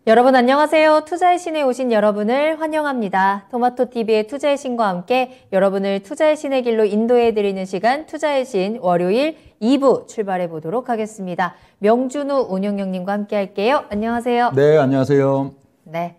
여러분 안녕하세요. 투자의 신에 오신 여러분을 환영합니다. 토마토TV의 투자의 신과 함께 여러분을 투자의 신의 길로 인도해드리는 시간 투자의 신 월요일 2부 출발해 보도록 하겠습니다. 명준우 운용형님과 함께 할게요. 안녕하세요. 네, 안녕하세요. 네.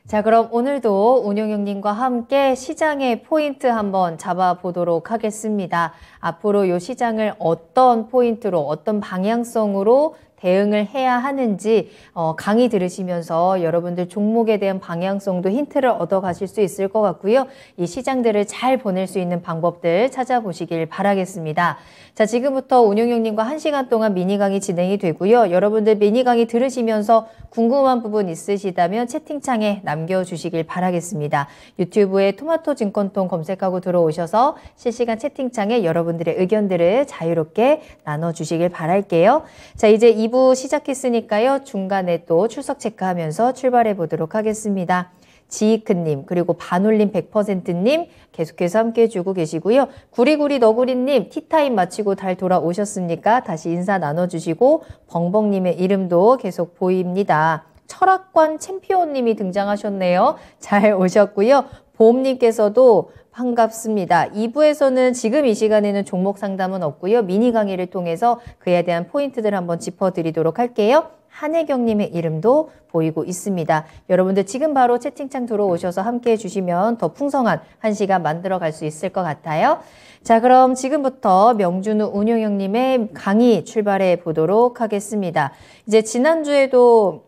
자, 그럼 오늘도 운용형님과 함께 시장의 포인트 한번 잡아보도록 하겠습니다. 앞으로 이 시장을 어떤 포인트로, 어떤 방향성으로 대응을 해야 하는지 강의 들으시면서 여러분들 종목에 대한 방향성도 힌트를 얻어 가실 수 있을 것 같고요. 이 시장들을 잘 보낼 수 있는 방법들 찾아보시길 바라겠습니다. 자, 지금부터 운용형님과 1시간 동안 미니 강의 진행이 되고요. 여러분들 미니 강의 들으시면서 궁금한 부분 있으시다면 채팅창에 남겨주시길 바라겠습니다. 유튜브에 토마토 증권통 검색하고 들어오셔서 실시간 채팅창에 여러분들의 의견들을 자유롭게 나눠주시길 바랄게요. 자, 이제 2부 시작했으니까요. 중간에 또 출석 체크하면서 출발해 보도록 하겠습니다. 지이크님, 그리고 반올림 100%님 계속해서 함께 해주고 계시고요. 구리구리 너구리님, 티타임 마치고 잘 돌아오셨습니까? 다시 인사 나눠주시고 벙벙님의 이름도 계속 보입니다. 철학관 챔피언님이 등장하셨네요. 잘 오셨고요. 보험님께서도 반갑습니다. 2부에서는 지금 이 시간에는 종목 상담은 없고요. 미니 강의를 통해서 그에 대한 포인트들 한번 짚어드리도록 할게요. 한혜경님의 이름도 보이고 있습니다. 여러분들 지금 바로 채팅창 들어오셔서 함께 해주시면 더 풍성한 1시간 만들어갈 수 있을 것 같아요. 자, 그럼 지금부터 명준우 운용형님의 강의 출발해 보도록 하겠습니다. 이제 지난주에도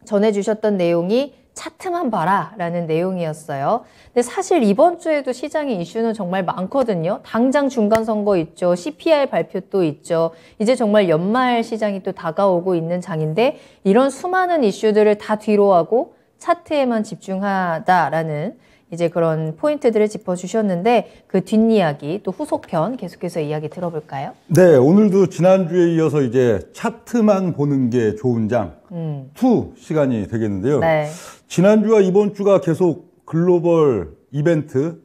전해주셨던 내용이 차트만 봐라 라는 내용이었어요. 근데 사실 이번 주에도 시장의 이슈는 정말 많거든요. 당장 중간선거 있죠. CPI 발표도 있죠. 이제 정말 연말 시장이 또 다가오고 있는 장인데 이런 수많은 이슈들을 다 뒤로 하고 차트에만 집중하다라는 이제 그런 포인트들을 짚어주셨는데 그 뒷이야기 또 후속편 계속해서 이야기 들어볼까요? 네, 오늘도 지난주에 이어서 이제 차트만 보는 게 좋은 장 2 시간이 되겠는데요. 네. 지난주와 이번 주가 계속 글로벌 이벤트,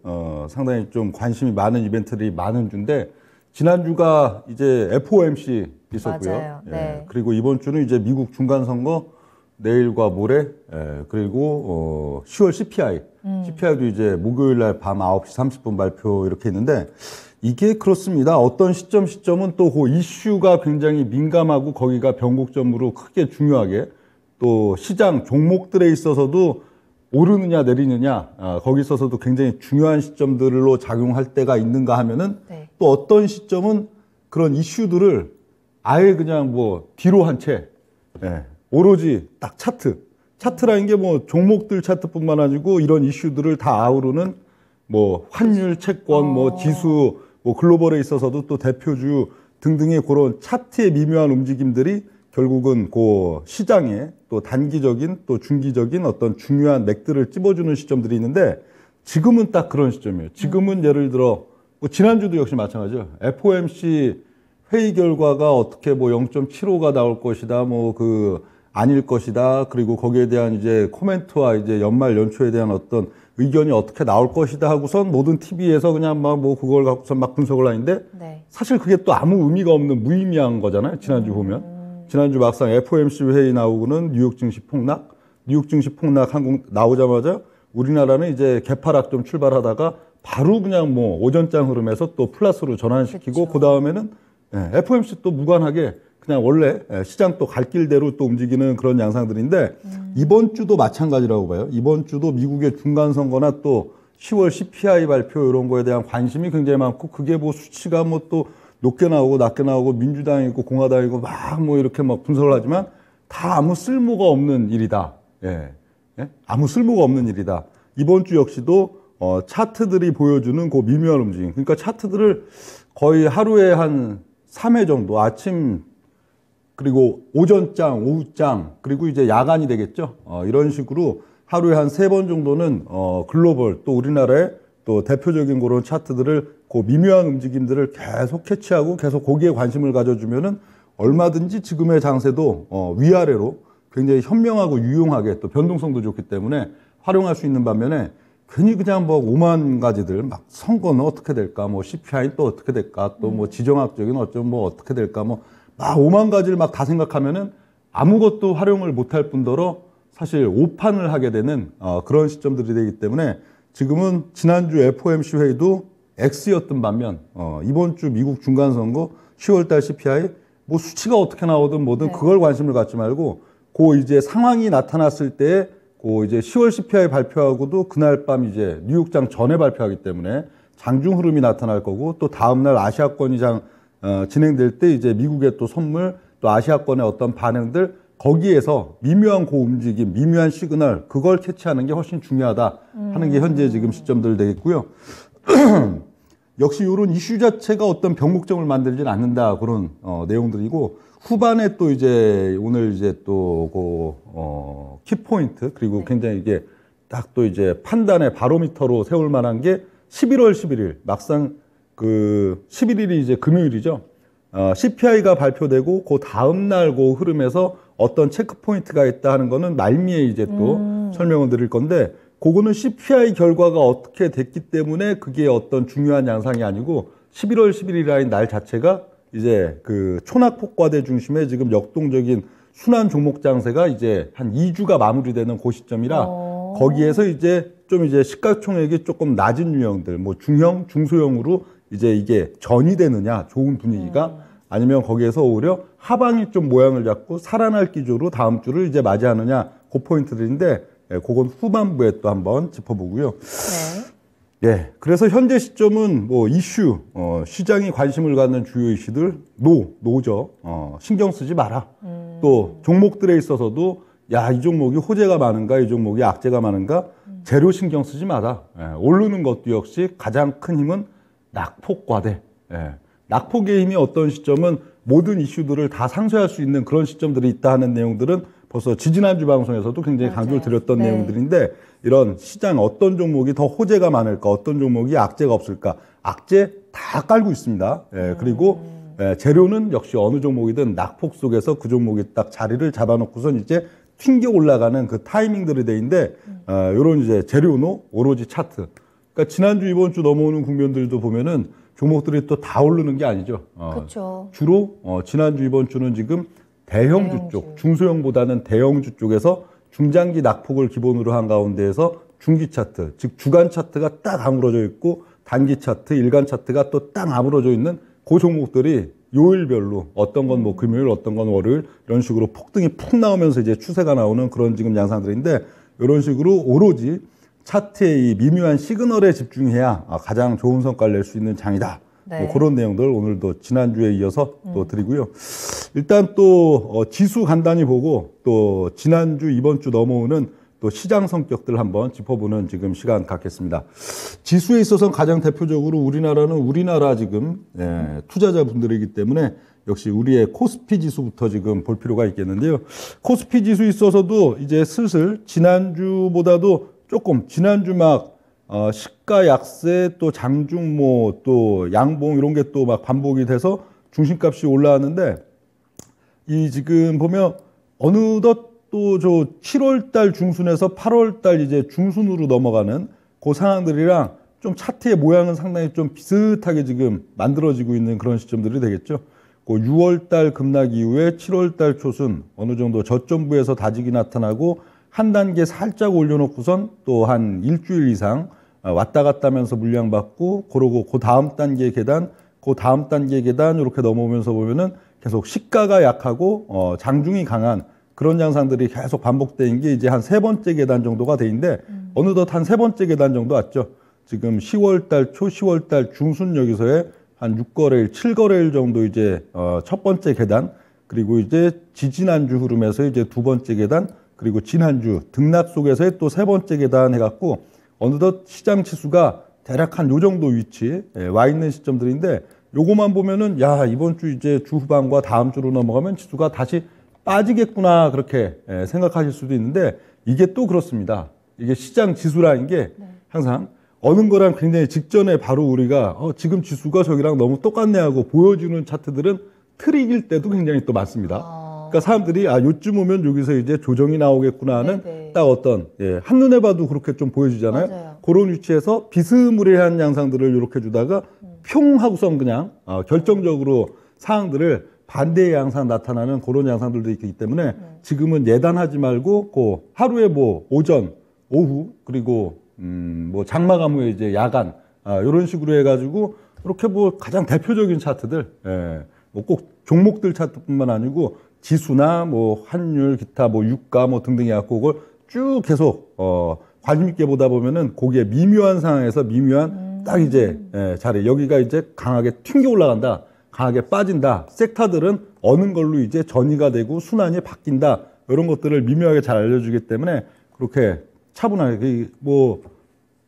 상당히 좀 관심이 많은 이벤트들이 많은 주인데 지난주가 이제 FOMC 있었고요. 맞아요. 네. 그리고 이번 주는 이제 미국 중간선거 내일과 모레, 그리고 10월 CPI. CPI도 이제 목요일 날 밤 9시 30분 발표 이렇게 있는데 이게 그렇습니다. 어떤 시점은 또 그 이슈가 굉장히 민감하고 거기가 변곡점으로 크게 중요하게 또 시장 종목들에 있어서도 오르느냐 내리느냐 거기 있어서도 굉장히 중요한 시점들로 작용할 때가 있는가 하면은 네. 또 어떤 시점은 그런 이슈들을 아예 그냥 뭐 뒤로 한 채 오로지 딱 차트라는 게 뭐 종목들 차트뿐만 아니고 이런 이슈들을 다 아우르는 뭐 환율, 채권, 뭐 지수, 뭐 글로벌에 있어서도 또 대표주 등등의 그런 차트의 미묘한 움직임들이 결국은 그 시장에 또 단기적인 또 중기적인 어떤 중요한 맥들을 찝어주는 시점들이 있는데 지금은 딱 그런 시점이에요. 지금은 예를 들어 뭐 지난주도 역시 마찬가지죠. FOMC 회의 결과가 어떻게 뭐 0.75가 나올 것이다, 뭐 그 아닐 것이다. 그리고 거기에 대한 이제 코멘트와 이제 연말 연초에 대한 어떤 의견이 어떻게 나올 것이다 하고선 모든 TV에서 그냥 막 뭐 그걸 갖고서 막 분석을 하는데 네. 사실 그게 또 아무 의미가 없는 무의미한 거잖아요. 지난주 보면. 지난주 막상 FOMC 회의 나오고는 뉴욕 증시 폭락 한국 나오자마자 우리나라는 이제 개파락 좀 출발하다가 바로 그냥 뭐 오전장 흐름에서 또 플러스로 전환시키고 그 다음에는 FOMC 또 무관하게 그냥 원래 시장 또 갈 길대로 또 움직이는 그런 양상들인데 이번 주도 마찬가지라고 봐요. 이번 주도 미국의 중간선거나 또 10월 CPI 발표 이런 거에 대한 관심이 굉장히 많고 그게 뭐 수치가 뭐 또 높게 나오고 낮게 나오고 민주당이고 공화당이고 막 뭐 이렇게 막 분석을 하지만 다 아무 쓸모가 없는 일이다. 아무 쓸모가 없는 일이다. 이번 주 역시도 차트들이 보여주는 그 미묘한 움직임. 그러니까 차트들을 거의 하루에 한 3회 정도 아침 그리고 오전장, 오후장, 그리고 이제 야간이 되겠죠. 이런 식으로 하루에 한 3번 정도는 글로벌 또 우리나라의 또 대표적인 그런 차트들을 그 미묘한 움직임들을 계속 캐치하고 계속 거기에 관심을 가져주면은 얼마든지 지금의 장세도 위아래로 굉장히 현명하고 유용하게 또 변동성도 좋기 때문에 활용할 수 있는 반면에 괜히 그냥 뭐 오만 가지들 막 선거는 어떻게 될까, 뭐 CPI 또 어떻게 될까, 또 뭐 지정학적인 어쩜 뭐 어떻게 될까, 뭐 막 오만 가지를 막 다 생각하면은 아무것도 활용을 못할 뿐더러 사실 오판을 하게 되는 그런 시점들이 되기 때문에 지금은 지난주 FOMC 회의도 X였던 반면 이번 주 미국 중간선거 10월달 CPI 뭐 수치가 어떻게 나오든 뭐든 그걸 관심을 갖지 말고 그 이제 상황이 나타났을 때 그 이제 10월 CPI 발표하고도 그날 밤 이제 뉴욕장 전에 발표하기 때문에 장중 흐름이 나타날 거고 또 다음날 아시아권이 진행될 때 이제 미국의 또 선물 또 아시아권의 어떤 반응들 거기에서 미묘한 그 움직임, 미묘한 시그널 그걸 캐치하는 게 훨씬 중요하다 하는 게 현재 지금 시점들 되겠고요. 역시 이런 이슈 자체가 어떤 변곡점을 만들지는 않는다 그런 내용들이고 후반에 또 이제 오늘 이제 또 키포인트 그리고 굉장히 이게 딱 또 이제 판단의 바로미터로 세울 만한 게 11월 11일 막상 그 11일이 이제 금요일이죠. CPI가 발표되고 그 다음 날 그 흐름에서 어떤 체크 포인트가 있다 하는 거는 말미에 이제 또 설명을 드릴 건데 그거는 CPI 결과가 어떻게 됐기 때문에 그게 어떤 중요한 양상이 아니고 11월 11일이라는 날 자체가 이제 그 초낙폭과대 중심의 지금 역동적인 순환 종목 장세가 이제 한 2주가 마무리되는 그 시점이라 거기에서 이제 좀 이제 시가총액이 조금 낮은 유형들 뭐 중형, 중소형으로 이제 이게 전이 되느냐 좋은 분위기가 아니면 거기에서 오히려 하방이 좀 모양을 잡고 살아날 기조로 다음 주를 이제 맞이하느냐 그 포인트들인데 그건 후반부에 또 한번 짚어보고요. 예, 그래서 현재 시점은 뭐 이슈, 시장이 관심을 갖는 주요 이슈들, 노죠. 신경 쓰지 마라. 또 종목들에 있어서도 야, 이 종목이 호재가 많은가, 이 종목이 악재가 많은가, 재료 신경 쓰지 마라. 예, 오르는 것도 역시 가장 큰 힘은 낙폭과대. 예, 낙폭의 힘이 어떤 시점은 모든 이슈들을 다 상쇄할 수 있는 그런 시점들이 있다 하는 내용들은 벌써 지지난주 방송에서도 굉장히 강조를 드렸던 내용들인데 이런 시장 어떤 종목이 더 호재가 많을까 어떤 종목이 악재가 없을까 악재 다 깔고 있습니다. 예, 그리고 재료는 역시 어느 종목이든 낙폭 속에서 그 종목이 딱 자리를 잡아놓고선 이제 튕겨 올라가는 그 타이밍들이 돼있는데 이런 이제 재료노 오로지 차트 그러니까 지난주 이번 주 넘어오는 국면들도 보면은 종목들이 또 다 오르는 게 아니죠. 그렇죠. 주로 지난주 이번 주는 지금 대형주 쪽, 중소형보다는 대형주 쪽에서 중장기 낙폭을 기본으로 한 가운데에서 중기 차트, 즉 주간 차트가 딱 아물어져 있고 단기 차트, 일간 차트가 또 딱 아물어져 있는 그 종목들이 요일별로 어떤 건 뭐 금요일, 어떤 건 월요일 이런 식으로 폭등이 푹 나오면서 이제 추세가 나오는 그런 지금 양상들인데 이런 식으로 오로지 차트의 이 미묘한 시그널에 집중해야 가장 좋은 성과를 낼 수 있는 장이다. 뭐 그런 내용들 오늘도 지난주에 이어서 또 드리고요. 일단 또 지수 간단히 보고 또 지난주 이번 주 넘어오는 또 시장 성격들 한번 짚어보는 지금 시간 갖겠습니다. 지수에 있어서는 가장 대표적으로 우리나라는 우리나라 지금 투자자분들이기 때문에 역시 우리의 코스피 지수부터 지금 볼 필요가 있겠는데요. 코스피 지수에 있어서도 이제 슬슬 지난주보다도 조금 지난주 막 시가 약세 또 장중모 또 양봉 이런 게 또 막 반복이 돼서 중심값이 올라왔는데 이 지금 보면 어느덧 또 저 7월 달 중순에서 8월 달 이제 중순으로 넘어가는 그 상황들이랑 좀 차트의 모양은 상당히 좀 비슷하게 지금 만들어지고 있는 그런 시점들이 되겠죠. 그 6월 달 급락 이후에 7월 달 초순 어느 정도 저점부에서 다직이 나타나고 한 단계 살짝 올려놓고선 또 한 일주일 이상 왔다 갔다 하면서 물량 받고 그러고 그 다음 단계 계단, 그 다음 단계 계단 이렇게 넘어오면서 보면은 계속 시가가 약하고 장중이 강한 그런 양상들이 계속 반복되는 게 이제 한 세 번째 계단 정도가 돼 있는데 어느덧 한 세 번째 계단 정도 왔죠. 지금 10월 달 초, 10월 달 중순 여기서의 한 6거래일, 7거래일 정도 이제 첫 번째 계단 그리고 이제 지지난주 흐름에서 이제 두 번째 계단 그리고 지난주 등락 속에서의 또 세 번째 계단 해갖고 어느덧 시장 지수가 대략 한 요 정도 위치에 와 있는 시점들인데 요거만 보면은 야 이번 주 이제 주 후반과 다음 주로 넘어가면 지수가 다시 빠지겠구나 그렇게 생각하실 수도 있는데 이게 또 그렇습니다. 이게 시장 지수라는 게 항상 어느 거랑 굉장히 직전에 바로 우리가 지금 지수가 저기랑 너무 똑같네 하고 보여주는 차트들은 트릭일 때도 굉장히 또 많습니다. 그러니까 사람들이 요쯤 오면 여기서 이제 조정이 나오겠구나 하는 딱 어떤 한눈에 봐도 그렇게 좀 보여지잖아요. 맞아요. 그런 위치에서 비스무리한 양상들을 이렇게 주다가 평 하고선 그냥 결정적으로 상황들을 반대의 양상 나타나는 그런 양상들도 있기 때문에 지금은 예단하지 말고 그 하루에 뭐 오전, 오후 그리고 뭐 장마감 후에 이제 야간 이런 식으로 해가지고 이렇게 뭐 가장 대표적인 차트들, 뭐 꼭 종목들 차트뿐만 아니고 지수나 뭐 환율, 기타 뭐 유가 뭐 등등 해갖고 그걸 쭉 계속 관심 있게 보다 보면은 거기에 미묘한 상황에서 미묘한 딱 이제 자리 여기가 이제 강하게 튕겨 올라간다. 강하게 빠진다. 섹터들은 어느 걸로 이제 전이가 되고 순환이 바뀐다. 이런 것들을 미묘하게 잘 알려주기 때문에 그렇게 차분하게 뭐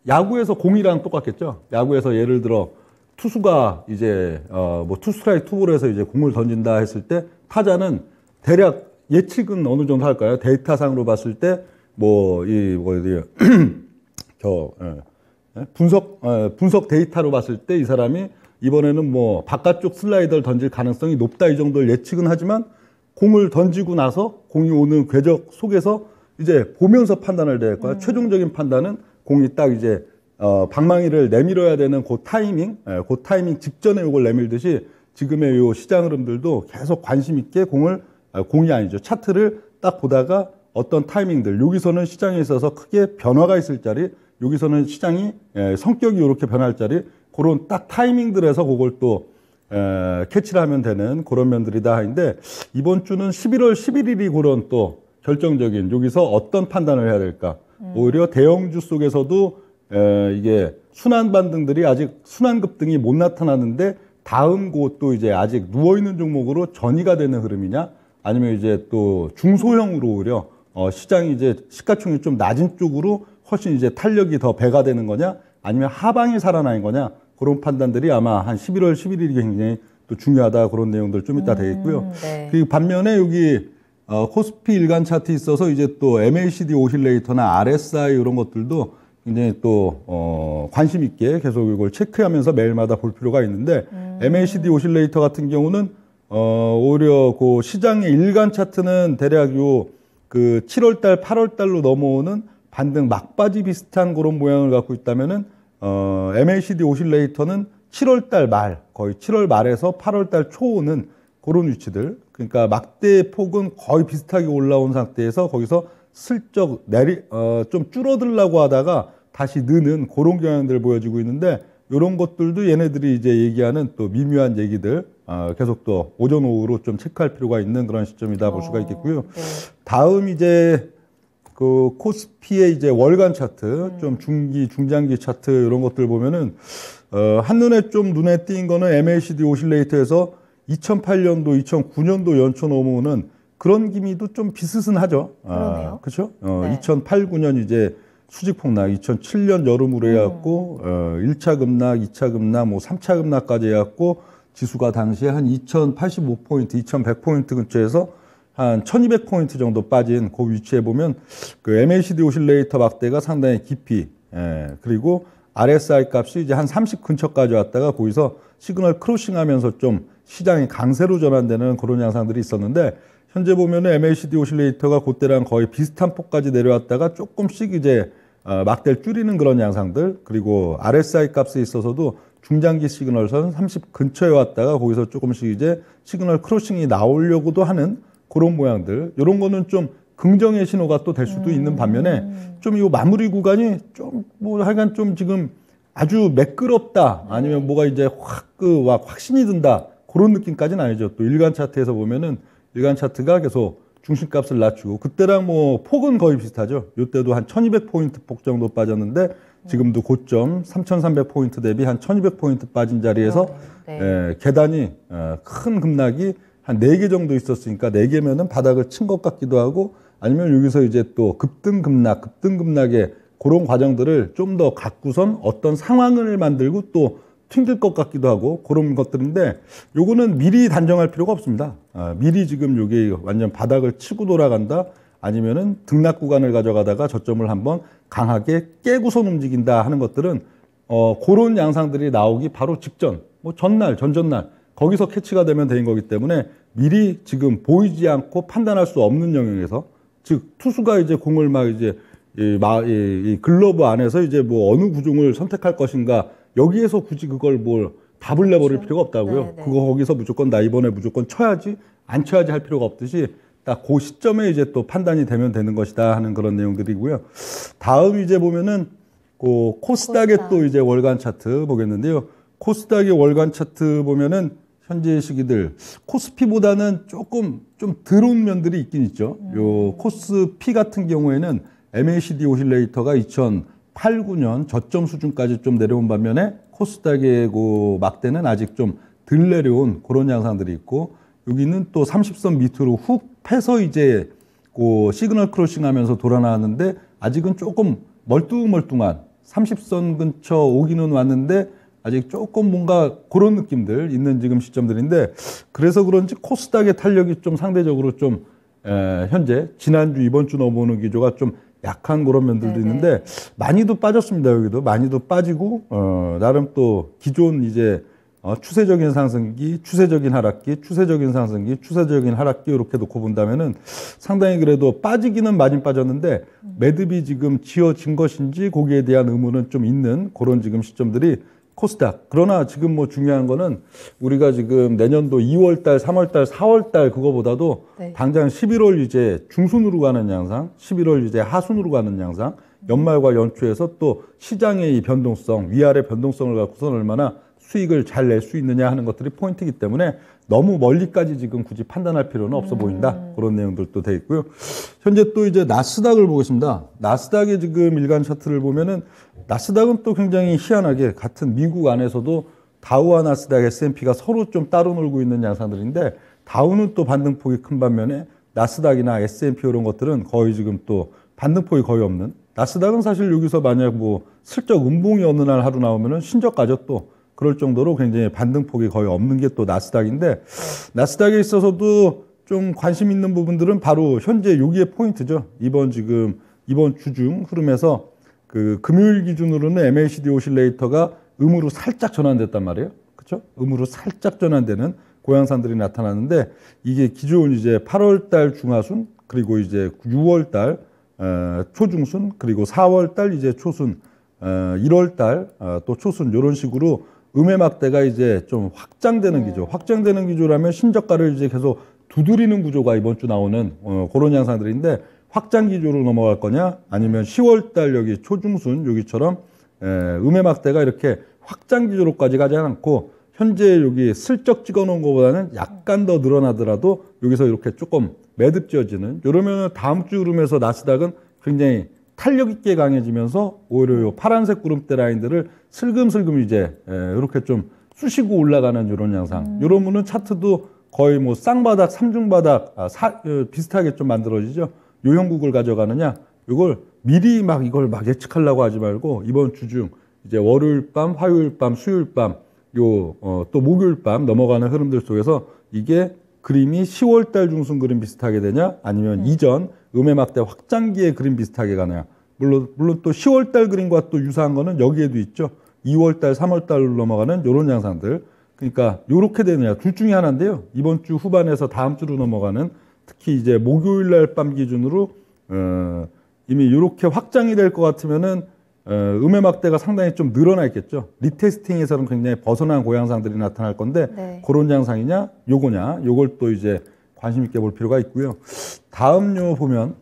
야구에서 공이랑 똑같겠죠. 야구에서 예를 들어 투수가 이제 뭐 투스트라이크 투볼에서 이제 공을 던진다 했을 때 타자는 대략 예측은 어느 정도 할까요? 데이터상으로 봤을 때 뭐 이 뭐지 분석 데이터로 봤을 때 이 사람이 이번에는 뭐 바깥쪽 슬라이더를 던질 가능성이 높다 이 정도를 예측은 하지만 공을 던지고 나서 공이 오는 궤적 속에서 이제 보면서 판단을 될 거야. 최종적인 판단은 공이 딱 이제 방망이를 내밀어야 되는 그 타이밍 직전에 이걸 내밀듯이 지금의 요 시장 흐름들도 계속 관심 있게 공이 아니죠. 차트를 딱 보다가 어떤 타이밍들 여기서는 시장에 있어서 크게 변화가 있을 자리, 여기서는 시장이 성격이 이렇게 변할 자리 그런 딱 타이밍들에서 그걸 또 캐치를 하면 되는 그런 면들이다 하는데 이번 주는 11월 11일이 그런 또 결정적인 여기서 어떤 판단을 해야 될까. 오히려 대형주 속에서도 이게 순환 반등들이 아직 순환 급등이 못 나타나는데 다음 곳도 이제 아직 누워있는 종목으로 전이가 되는 흐름이냐 아니면 이제 또 중소형으로 오히려 시장이 이제 시가총액이 좀 낮은 쪽으로 훨씬 이제 탄력이 더 배가 되는 거냐 아니면 하방이 살아나는 거냐 그런 판단들이 아마 한 11월 11일이 굉장히 또 중요하다 그런 내용들 좀 이따 되겠고요. 네. 그리고 반면에 여기 코스피 일간 차트 있어서 이제 또 MACD 오실레이터나 RSI 이런 것들도 굉장히 또 관심 있게 계속 이걸 체크하면서 매일마다 볼 필요가 있는데 MACD 오실레이터 같은 경우는 오히려 그 시장의 일간 차트는 대략 요 그 7월달, 8월달로 넘어오는 반등 막바지 비슷한 그런 모양을 갖고 있다면은 MACD 오실레이터는 7월달 말 거의 7월 말에서 8월달 초 오는 그런 위치들. 그러니까 막대 폭은 거의 비슷하게 올라온 상태에서 거기서 슬쩍 좀 줄어들려고 하다가 다시 느는 그런 경향들을 보여주고 있는데 이런 것들도 얘네들이 이제 얘기하는 또 미묘한 얘기들 계속 또 오전 오후로 좀 체크할 필요가 있는 그런 시점이다 볼 수가 있겠고요. 네. 다음 이제 그 코스피의 이제 월간 차트, 좀 중기, 중장기 차트 이런 것들 보면은 한눈에 좀 눈에 띈 거는 MACD 오실레이터에서 2008년도, 2009년도 연초 넘어오는 그런 기미도 좀 비슷하죠. 그러네요. 그렇죠? 네. 2008, 9년 이제 수직 폭락, 2007년 여름으로 해갖고 1차 급락, 2차 급락, 뭐 3차 급락까지 해갖고 지수가 당시에 한 2085포인트, 2100포인트 근처에서 한 1200포인트 정도 빠진 그 위치에 보면 그 MACD 오실레이터 막대가 상당히 깊이, 그리고 RSI 값이 이제 한 30 근처까지 왔다가 거기서 시그널 크로싱 하면서 좀 시장이 강세로 전환되는 그런 양상들이 있었는데 현재 보면은 MACD 오실레이터가 그때랑 거의 비슷한 폭까지 내려왔다가 조금씩 이제 막대를 줄이는 그런 양상들 그리고 RSI 값에 있어서도 중장기 시그널선 30 근처에 왔다가 거기서 조금씩 이제 시그널 크로싱이 나오려고도 하는 그런 모양들 이런 거는 좀 긍정의 신호가 또 될 수도 있는 반면에 좀 이 마무리 구간이 좀 뭐 하여간 좀 지금 아주 매끄럽다 아니면 뭐가 이제 확신이 든다 그런 느낌까지는 아니죠. 또 일간 차트에서 보면은 일간 차트가 계속 중심값을 낮추고 그때랑 뭐 폭은 거의 비슷하죠. 이때도 한 1200포인트 폭 정도 빠졌는데 지금도 고점 3300포인트 대비 한 1200포인트 빠진 자리에서 네. 계단이 큰 급락이 한 4개 정도 있었으니까 4개면은 바닥을 친 것 같기도 하고 아니면 여기서 이제 또 급등급락의 그런 과정들을 좀 더 갖고선 어떤 상황을 만들고 또 튕길 것 같기도 하고 그런 것들인데 요거는 미리 단정할 필요가 없습니다. 미리 지금 요게 완전 바닥을 치고 돌아간다 아니면은 등락 구간을 가져가다가 저점을 한번 강하게 깨고선 움직인다 하는 것들은 그런 양상들이 나오기 바로 직전 뭐 전날 전전날 거기서 캐치가 되면 되는 거기 때문에 미리 지금 보이지 않고 판단할 수 없는 영역에서 즉 투수가 이제 공을 막 이제 이 글러브 안에서 이제 뭐 어느 구종을 선택할 것인가 여기에서 굳이 그걸 뭘 답을 내버릴 필요가 없다고요. 네, 네. 그거 거기서 무조건 나 이번에 무조건 쳐야지 안 쳐야지 할 필요가 없듯이 딱 그 시점에 이제 또 판단이 되면 되는 것이다 하는 그런 내용들이고요. 다음 이제 보면은 그 코스닥의 코스닥. 또 이제 월간 차트 보겠는데요. 코스닥의 월간 차트 보면은 현재 시기들 코스피보다는 조금 좀 덜 온 면들이 있긴 있죠. 요 코스피 같은 경우에는 MACD 오실레이터가 2008, 9년 저점 수준까지 좀 내려온 반면에 코스닥의 그 막대는 아직 좀 덜 내려온 그런 양상들이 있고, 여기는 또 30선 밑으로 훅 패서 이제 그 시그널 크로싱 하면서 돌아 나왔는데 아직은 조금 멀뚱멀뚱한 30선 근처 오기는 왔는데 아직 조금 뭔가 그런 느낌들 있는 지금 시점들인데, 그래서 그런지 코스닥의 탄력이 좀 상대적으로 좀 현재 지난주 이번 주 넘어오는 기조가 좀 약한 그런 면들도 네네. 있는데 많이도 빠졌습니다. 여기도 많이도 빠지고 나름 또 기존 이제 추세적인 상승기, 추세적인 하락기, 추세적인 상승기, 추세적인 하락기 이렇게 놓고 본다면은 상당히 그래도 빠지기는 많이 빠졌는데 매듭이 지금 지어진 것인지 거기에 대한 의문은 좀 있는 그런 지금 시점들이 코스닥. 그러나 지금 뭐 중요한 거는 우리가 지금 내년도 2월달, 3월달, 4월달 그거보다도 네. 당장 11월 이제 중순으로 가는 양상, 11월 이제 하순으로 가는 양상, 연말과 연초에서 또 시장의 이 변동성, 위아래 변동성을 갖고서는 얼마나 수익을 잘 낼 수 있느냐 하는 것들이 포인트이기 때문에 너무 멀리까지 지금 굳이 판단할 필요는 없어 보인다. 그런 내용들도 돼 있고요. 현재 또 이제 나스닥을 보겠습니다. 나스닥의 지금 일간 차트를 보면은 나스닥은 또 굉장히 희한하게 같은 미국 안에서도 다우와 나스닥, S&P가 서로 좀 따로 놀고 있는 양상들인데, 다우는 또 반등폭이 큰 반면에 나스닥이나 S&P 이런 것들은 거의 지금 또 반등폭이 거의 없는. 나스닥은 사실 여기서 만약 뭐 슬쩍 음봉이 어느 날 하루 나오면은 신저가죠 또. 그럴 정도로 굉장히 반등폭이 거의 없는 게 또 나스닥인데, 나스닥에 있어서도 좀 관심 있는 부분들은 바로 현재 여기에 포인트죠. 이번 주 중 흐름에서 그 금요일 기준으로는 MACD 오실레이터가 음으로 살짝 전환됐단 말이에요. 그렇죠? 음으로 살짝 전환되는 고양산들이 나타나는데, 이게 기존 이제 8월 달 중하순, 그리고 이제 6월 달 초중순, 그리고 4월 달 이제 초순, 1월 달 또 초순 이런 식으로 음의 막대가 이제 좀 확장되는 기조. 확장되는 기조라면 신저가를 이제 계속 두드리는 구조가 이번 주 나오는 그런 양상들인데, 확장 기조로 넘어갈 거냐, 아니면 10월 달 여기 초중순 여기처럼 음의 막대가 이렇게 확장 기조로까지 가지 않고 현재 여기 슬쩍 찍어 놓은 것보다는 약간 더 늘어나더라도 여기서 이렇게 조금 매듭 지어지는, 이러면 다음 주 흐름에서 나스닥은 굉장히 탄력 있게 강해지면서 오히려 요 파란색 구름대 라인들을 슬금슬금 이제 이렇게 좀 쑤시고 올라가는 이런 양상. 이러면은 차트도 거의 뭐 쌍바닥, 삼중바닥 비슷하게 좀 만들어지죠. 요 형국을 가져가느냐, 이걸 미리 막 이걸 막 예측하려고 하지 말고 이번 주 중 이제 월요일 밤, 화요일 밤, 수요일 밤, 또 목요일 밤 넘어가는 흐름들 속에서 이게 그림이 10월 달 중순 그림 비슷하게 되냐, 아니면 이전 음의 막대 확장기의 그림 비슷하게 가냐. 물론 또 10월 달 그림과 또 유사한 거는 여기에도 있죠. 2월 달, 3월 달로 넘어가는 이런 양상들. 그러니까 요렇게 되느냐, 둘 중에 하나인데요. 이번 주 후반에서 다음 주로 넘어가는, 특히 이제 목요일 날 밤 기준으로 이미 이렇게 확장이 될 것 같으면은 음의 막대가 상당히 좀 늘어나 있겠죠. 리테스팅에서는 굉장히 벗어난 고양상들이 나타날 건데, 네. 그런 양상이냐, 요거냐, 요걸 또 이제 관심 있게 볼 필요가 있고요. 다음 요 보면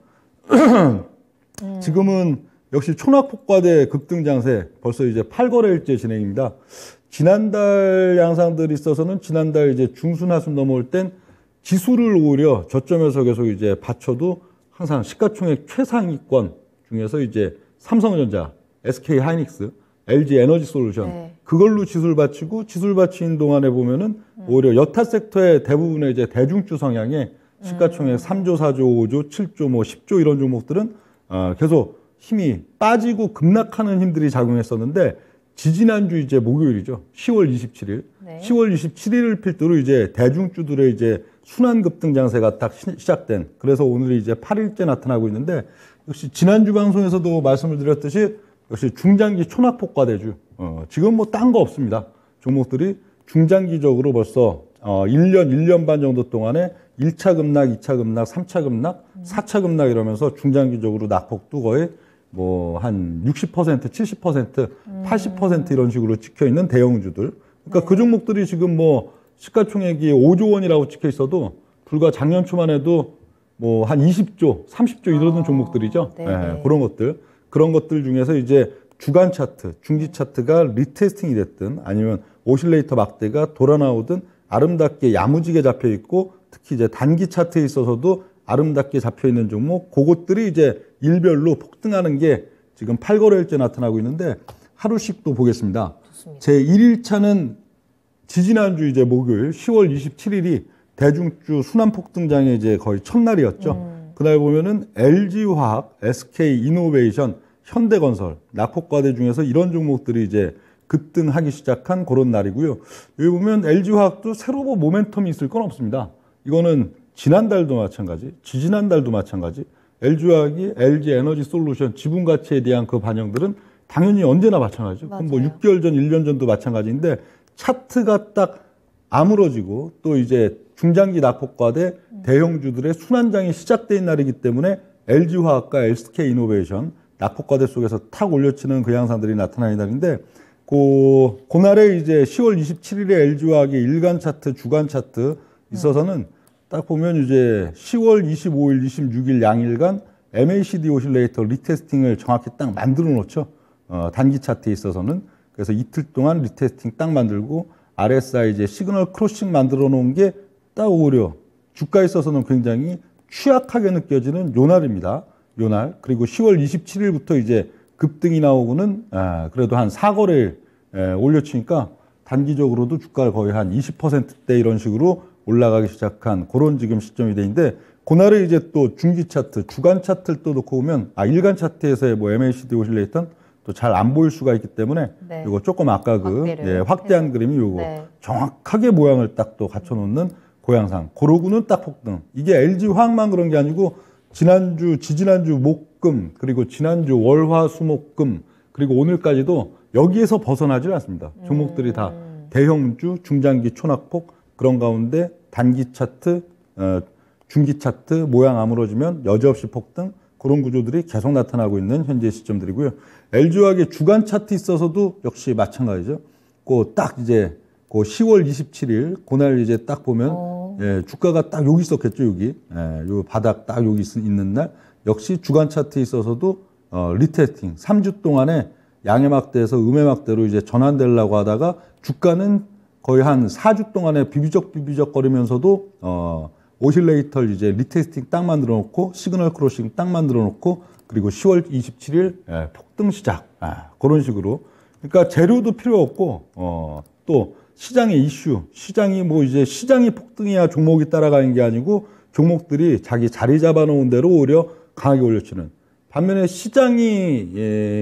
지금은 역시 초낙폭과대 급등장세 벌써 이제 8거래일째 진행입니다. 지난달 양상들이 있어서는 지난달 이제 중순 하순 넘어올 땐 지수를 오히려 저점에서 계속 이제 받쳐도 항상 시가총액 최상위권 중에서 이제 삼성전자, SK 하이닉스, LG 에너지 솔루션, 네. 그걸로 지수를 받치고, 지수를 받치는 동안에 보면은 오히려 여타 섹터의 대부분의 이제 대중주 성향의 시가총액 3조, 4조, 5조, 7조, 뭐 10조 이런 종목들은 계속 힘이 빠지고 급락하는 힘들이 작용했었는데, 지지난주 이제 목요일이죠. 10월 27일. 네. 10월 27일을 필두로 이제 대중주들의 이제 순환 급등 장세가 딱 시작된, 그래서 오늘이 이제 8일째 나타나고 있는데, 역시 지난주 방송에서도 말씀을 드렸듯이 역시 중장기 초낙폭과대주. 지금 뭐 딴 거 없습니다. 종목들이 중장기적으로 벌써 1년 반 정도 동안에 1차 급락, 2차 급락, 3차 급락, 4차 급락 이러면서 중장기적으로 낙폭도 거의 뭐 한 60%, 70%, 80% 이런 식으로 찍혀 있는 대형주들. 그러니까 그 종목들이 지금 뭐 시가총액이 5조 원이라고 찍혀 있어도 불과 작년 초만 해도 뭐 한 20조, 30조 이러던 종목들이죠. 네, 그런 것들 중에서 이제 주간 차트, 중지 차트가 리테스팅이 됐든 아니면 오실레이터 막대가 돌아 나오든 아름답게 야무지게 잡혀 있고 특히 이제 단기 차트에 있어서도 아름답게 잡혀 있는 종목, 그것들이 이제 일별로 폭등하는 게 지금 8거래일째 나타나고 있는데 하루씩 또 보겠습니다. 좋습니다. 제 1일차는 지지난주 이제 목요일 10월 27일이 대중주 순환폭등장의 이제 거의 첫날이었죠. 그날 보면은 LG화학, SK이노베이션, 현대건설, 낙폭과대 중에서 이런 종목들이 이제 급등하기 시작한 그런 날이고요. 여기 보면 LG화학도 새로 뭐 모멘텀이 있을 건 없습니다. 이거는 지난달도 마찬가지, 지지난달도 마찬가지. LG화학이 LG에너지솔루션 지분가치에 대한 그 반영들은 당연히 언제나 마찬가지죠. 그럼 뭐 6개월 전, 1년 전도 마찬가지인데 차트가 딱 아물어지고 또 이제 중장기 낙폭과대 대형주들의 순환장이 시작된 날이기 때문에 LG화학과 SK이노베이션 낙폭과대 속에서 탁 올려치는 그 양상들이 나타나는 날인데 그날에 이제 10월 27일에 LG화학의 일간 차트, 주간 차트 있어서는 딱 보면 이제 10월 25일, 26일 양일간 MACD 오실레이터 리테스팅을 정확히 딱 만들어 놓죠. 단기 차트에 있어서는. 그래서 이틀 동안 리테스팅 딱 만들고 RSI 이제 시그널 크로싱 만들어 놓은 게 딱 오히려 주가에 있어서는 굉장히 취약하게 느껴지는 요 날입니다. 요 날. 그리고 10월 27일부터 이제 급등이 나오고는 그래도 한 4거래일 올려치니까 단기적으로도 주가가 거의 한 20%대 이런 식으로 올라가기 시작한 그런 지금 시점이 되는데 그날에 이제 또 중기 차트, 주간 차트를 또 놓고 보면 일간 차트에서의 뭐 MACD 오실레이터는 또 잘 안 보일 수가 있기 때문에 이거 조금 아까 확대한 그림이 요거 정확하게 모양을 딱 또 갖춰 놓는 고양상. 그러고는 딱 폭등. 이게 LG화학만 그런 게 아니고 지지난주 목금 그리고 지난주 월화수목금 그리고 오늘까지도 여기에서 벗어나질 않습니다. 종목들이 다 대형주, 중장기 초낙폭 그런 가운데 단기 차트, 중기 차트 모양 아물어지면 여지없이 폭등 그런 구조들이 계속 나타나고 있는 현재 시점들이고요. LG화학의 주간 차트 있어서도 역시 마찬가지죠. 딱 이제 10월 27일 그날 이제 딱 보면 주가가 딱 여기 있었겠죠. 여기 요 바닥 딱 여기 있는 날 역시 주간 차트에 있어서도 리테스팅 3주 동안에 양의 막대에서 음의 막대로 이제 전환되려고 하다가 주가는 거의 한 4주 동안에 비비적 거리면서도 오실레이터를 이제 리테스팅 딱 만들어 놓고 시그널 크로싱 딱 만들어 놓고 그리고 10월 27일 폭등 시작 그런 식으로 그러니까 재료도 필요 없고 또 시장의 이슈 시장이 뭐 이제 시장이 폭등해야 종목이 따라가는 게 아니고 종목들이 자기 자리 잡아놓은 대로 오히려 강하게 올려치는 반면에 시장이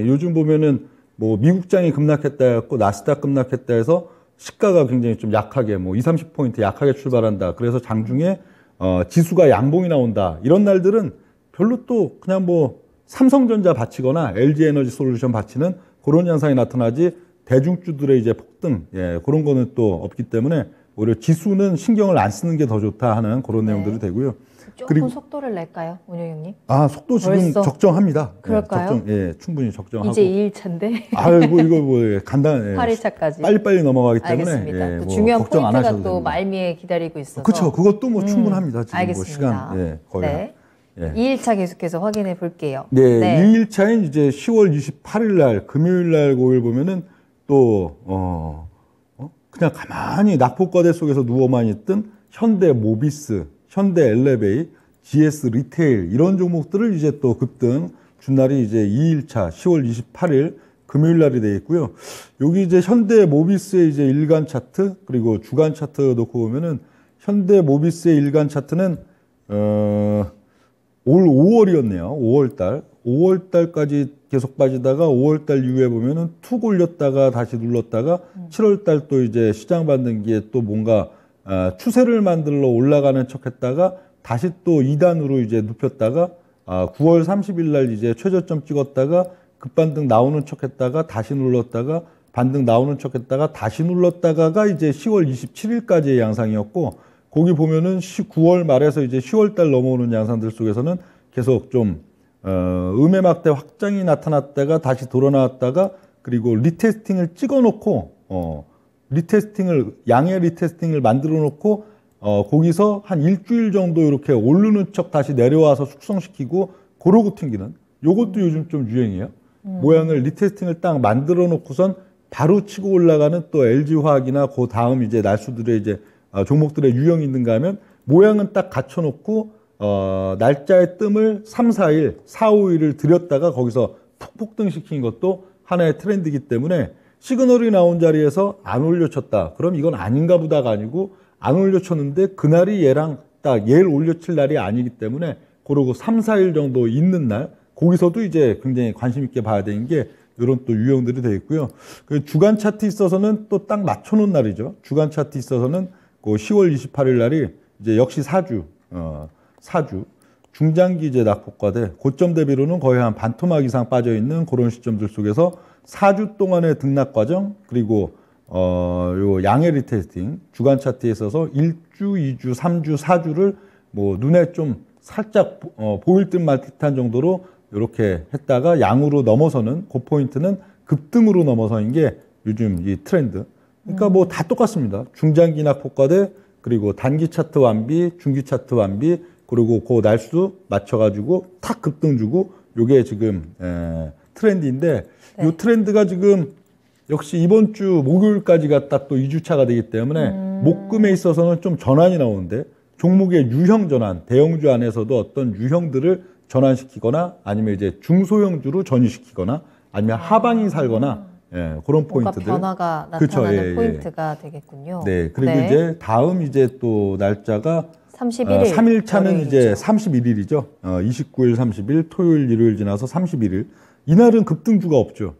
요즘 보면은 뭐 미국장이 급락했다 해갖고 나스닥 급락했다 해서 시가가 굉장히 좀 약하게 뭐 20, 30포인트 약하게 출발한다. 그래서 장중에 지수가 양봉이 나온다. 이런 날들은 별로 또 그냥 뭐 삼성전자 바치거나 LG에너지솔루션 바치는 그런 현상이 나타나지 대중주들의 이제 폭등 그런 거는 또 없기 때문에 오히려 지수는 신경을 안 쓰는 게 더 좋다 하는 그런 내용들이 되고요. 조금 그리고 속도를 낼까요, 운영님? 속도 지금 벌써? 적정합니다. 그럴까요? 충분히 적정하고. 이제 2일차인데. 아이고 이거 뭐 간단 8일차까지. 빨리빨리 넘어가기 때문에 알겠습니다. 또 뭐 중요한 걱정 안 포인트가 하셔도 또 됩니다. 말미에 기다리고 있어서. 그렇죠. 그것도 뭐 충분합니다. 지금 알겠습니다. 뭐 시간 거의. 2일차 계속해서 확인해 볼게요. 2일차인 이제 10월 28일 날 금요일 날 고일 보면은 또 그냥 가만히 낙폭과대 속에서 누워만 있던 현대 모비스, 현대 엘레베이, GS 리테일 이런 종목들을 이제 또 급등 준 날이 이제 2일차 10월 28일 금요일 날이 되어 있고요. 여기 이제 현대 모비스의 이제 일간 차트 그리고 주간 차트 놓고 보면은 현대 모비스의 일간 차트는 올 5월이었네요. 5월달. 5월달까지 계속 빠지다가 5월달 이후에 보면은 툭 올렸다가 다시 눌렀다가 7월달 또 이제 시장 반등기에 또 뭔가 추세를 만들러 올라가는 척 했다가 다시 또 2단으로 이제 눕혔다가 9월 30일 날 이제 최저점 찍었다가 급반등 나오는 척 했다가 다시 눌렀다가 반등 나오는 척 했다가 다시 눌렀다가가 이제 10월 27일까지의 양상이었고 거기 보면은 9월 말에서 이제 10월 달 넘어오는 양상들 속에서는 계속 좀 음의 막대 확장이 나타났다가 다시 돌아 나왔다가 그리고 리테스팅을 찍어 놓고 양해 리테스팅을 만들어 놓고 거기서 한 일주일 정도 이렇게 오르는 척 다시 내려와서 숙성시키고 그러고 튕기는 요것도 요즘 좀 유행이에요. 모양을 리테스팅을 딱 만들어 놓고선 바로 치고 올라가는 또 LG화학이나 그 다음 이제 날수들의 이제 종목들의 유형이 있는가 하면 모양은 딱 갖춰 놓고 날짜의 뜸을 3, 4일, 4, 5일을 들였다가 거기서 푹 폭등시킨 것도 하나의 트렌드이기 때문에 시그널이 나온 자리에서 안 올려쳤다. 그럼 이건 아닌가 보다가 아니고 안 올려쳤는데 그날이 얘랑 딱 얘를 올려칠 날이 아니기 때문에 그러고 3, 4일 정도 있는 날 거기서도 이제 굉장히 관심 있게 봐야 되는 게 이런 또 유형들이 되어 있고요. 그 주간 차트 있어서는 또 딱 맞춰놓은 날이죠. 주간 차트 있어서는 그 10월 28일 날이 이제 역시 사주 중장기 이제 낙폭과대 고점 대비로는 거의 한 반토막 이상 빠져 있는 그런 시점들 속에서 4주 동안의 등락 과정 그리고 요 양해 리테스팅 주간 차트에 있어서 1주, 2주, 3주, 4주를 뭐 눈에 좀 살짝 보일 듯 말 듯한 정도로 이렇게 했다가 양으로 넘어서는 그 포인트는 급등으로 넘어서는 게 요즘 이 트렌드. 그러니까 뭐 다 똑같습니다. 중장기 낙폭과대 그리고 단기 차트 완비, 중기 차트 완비 그리고 그 날수 맞춰가지고 탁 급등 주고 요게 지금 트렌드인데 네. 요 트렌드가 지금 역시 이번 주 목요일까지가 딱 또 2주차가 되기 때문에 목금에 있어서는 좀 전환이 나오는데 종목의 유형 전환, 대형주 안에서도 어떤 유형들을 전환시키거나 아니면 이제 중소형주로 전이시키거나 아니면 하방이 살거나 예, 그런 포인트들. 변화가 나타나는 그렇죠, 예, 포인트가 되겠군요. 네, 그리고 네. 이제 다음 이제 또 날짜가 31일. 3일차는 이제 31일이죠. 29일, 30일, 토요일, 일요일 지나서 31일. 이날은 급등주가 없죠.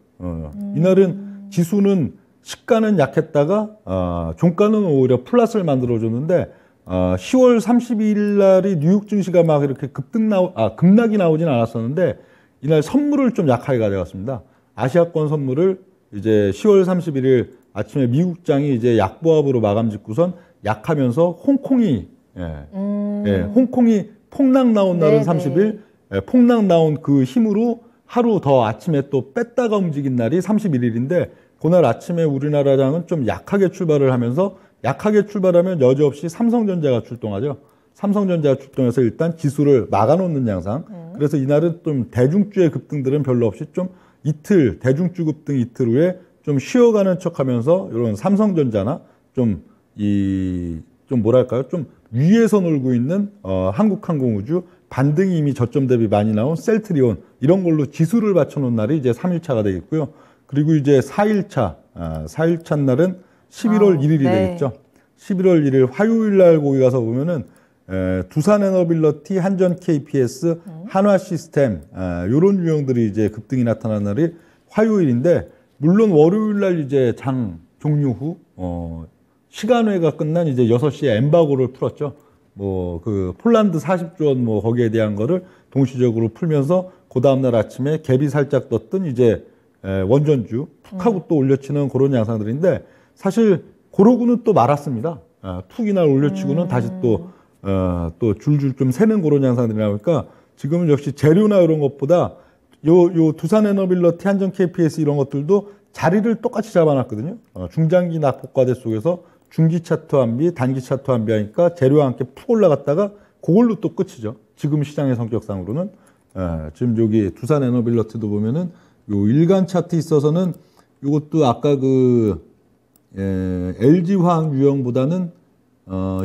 이날은 지수는 시가는 약했다가 종가는 오히려 플러스를 만들어줬는데 10월 30일 날이 뉴욕 증시가 막 이렇게 급락이 나오진 않았었는데 이날 선물을 좀 약하게 가져갔습니다. 아시아권 선물을 이제 10월 31일 아침에 미국장이 이제 약보합으로 마감 짓고선 약하면서 홍콩이 홍콩이 폭락 나온 날은 30일, 폭락 나온 그 힘으로 하루 더 아침에 또 뺐다가 움직인 날이 31일인데 그날 아침에 우리나라장은 좀 약하게 출발을 하면서 약하게 출발하면 여지없이 삼성전자가 출동하죠. 삼성전자가 출동해서 일단 지수를 막아놓는 양상. 그래서 이날은 좀 대중주의 급등들은 별로 없이 좀 이틀, 대중주 급등 이틀 후에 좀 쉬어가는 척 하면서 이런 삼성전자나 좀 뭐랄까요? 좀 위에서 놀고 있는 한국항공우주 반등이 이미 저점 대비 많이 나온 셀트리온 이런 걸로 지수를 맞춰놓은 날이 이제 3일차가 되겠고요. 그리고 이제 4일차 날은 11월 1일이 되겠죠. 11월 1일 화요일 날 거기 가서 보면은 두산에너빌러티, 한전 KPS, 한화시스템 요런 유형들이 이제 급등이 나타난 날이 화요일인데 물론 월요일 날 이제 장 종료 후 시간회가 끝난 이제 6시에 엠바고를 풀었죠. 뭐 그 폴란드 40조 원 뭐 거기에 대한 거를 동시적으로 풀면서 그 다음 날 아침에 갭이 살짝 떴던 이제 원전주 툭 하고 또 올려치는 그런 양상들인데 사실 그러고는 또 말았습니다. 툭 이날 올려치고는 다시 또 줄줄 좀 새는 그런 양상들이 나오니까 지금은 역시 재료나 이런 것보다 요 두산에너빌러티, 한전 KPS 이런 것들도 자리를 똑같이 잡아놨거든요. 중장기 낙폭과대 속에서 중기 차트 완비, 단기 차트 완비 하니까 재료와 함께 푹 올라갔다가 그걸로 또 끝이죠. 지금 시장의 성격상으로는 지금 여기 두산에너빌러티도 보면은 요 일간 차트 있어서는 이것도 아까 그 LG화학 유형보다는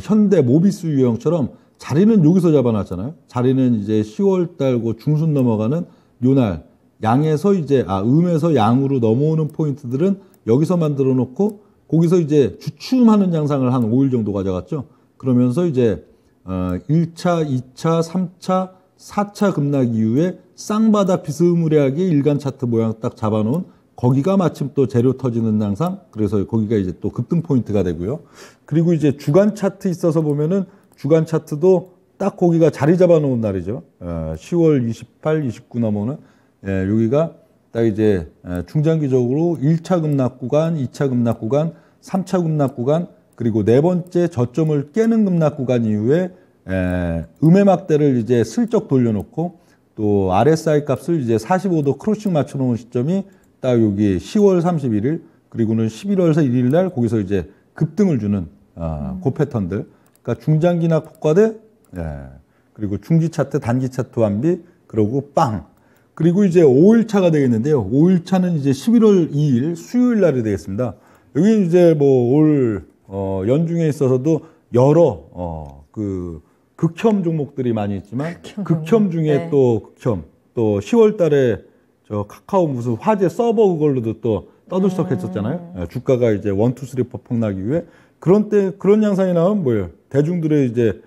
현대 모비스 유형처럼 자리는 여기서 잡아놨잖아요. 자리는 이제 10월 달고 중순 넘어가는 요날 양에서 이제 음에서 양으로 넘어오는 포인트들은 여기서 만들어 놓고 거기서 이제 주춤하는 양상을 한 5일 정도 가져갔죠. 그러면서 이제 1차, 2차, 3차, 4차 급락 이후에 쌍바닥 비스무리하게 일간 차트 모양 딱 잡아놓은 거기가 마침 또 재료 터지는 양상. 그래서 거기가 이제 또 급등 포인트가 되고요. 그리고 이제 주간 차트 있어서 보면은 주간 차트도 딱 거기가 자리 잡아놓은 날이죠. 10월 28, 29 넘어오는 여기가 딱 이제 중장기적으로 1차 급락 구간, 2차 급락 구간, 3차 급락 구간, 그리고 네 번째 저점을 깨는 급락 구간 이후에 음의 막대를 이제 슬쩍 돌려놓고 또 RSI 값을 이제 45도 크로싱 맞춰놓은 시점이 딱 여기 10월 31일 그리고는 11월에서 1일 날 거기서 이제 급등을 주는 그 패턴들. 그러니까 중장기 낙폭과대, 예. 그리고 중지 차트, 단기 차트 완비, 그리고 빵. 그리고 이제 5일차가 되겠는데요. 5일차는 이제 11월 2일 수요일 날이 되겠습니다. 여기 이제 뭐 올 연중에 있어서도 여러 그 극혐 종목들이 많이 있지만 극혐 중에 네. 또 극혐. 또 10월 달에 저 카카오 무슨 화재 서버 그걸로도 또 떠들썩했었잖아요. 예, 주가가 이제 1, 2, 3, 4 폭락이 이후에 그런 양상이 나오면 뭐예요? 대중들의 이제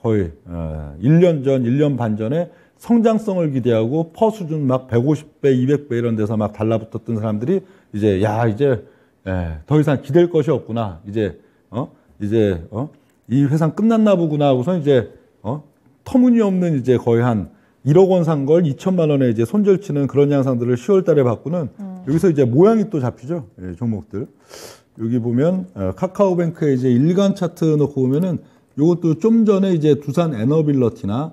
거의 1년 전, 1년 반 전에 성장성을 기대하고 퍼 수준 막 150배, 200배 이런 데서 막 달라붙었던 사람들이 이제 이제 더 이상 기댈 것이 없구나. 이제 이 회상 끝났나 보구나 하고서 이제 터무니없는 이제 거의 한 1억 원 산 걸 2천만 원에 이제 손절치는 그런 양상들을 10월 달에 봤고는 여기서 이제 모양이 또 잡히죠. 예, 종목들. 여기 보면 카카오뱅크에 이제 일간 차트 넣고 보면은 요것도 좀 전에 이제 두산 에너빌러티나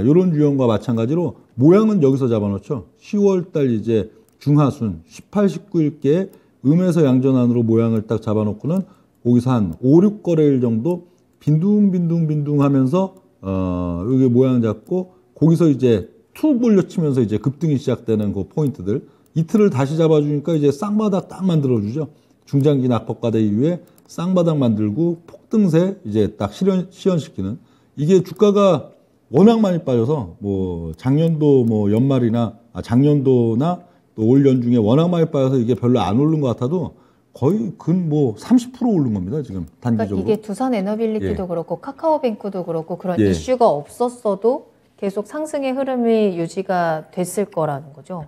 요런 유형과 마찬가지로 모양은 여기서 잡아놓죠. 10월 달 이제 중하순 18, 19일께 음에서 양전환으로 모양을 딱 잡아놓고는 거기서 한 5, 6거래일 정도 빈둥빈둥 하면서 여기 모양 잡고 거기서 이제 툭 올려치면서 이제 급등이 시작되는 그 포인트들 이틀을 다시 잡아주니까 이제 쌍바닥 딱 만들어주죠. 중장기 낙폭과대 이후에 쌍바닥 만들고 폭등세 이제 딱 시연시키는 이게 주가가 워낙 많이 빠져서 뭐 작년도 뭐 연말이나 작년도나 또 올 연중에 워낙 많이 빠져서 이게 별로 안 오른 것 같아도 거의 근 뭐 30% 오른 겁니다 지금 단기적으로. 그러니까 이게 두산 에너빌리티도 예. 그렇고 카카오뱅크도 그렇고 그런 예. 이슈가 없었어도 계속 상승의 흐름이 유지가 됐을 거라는 거죠.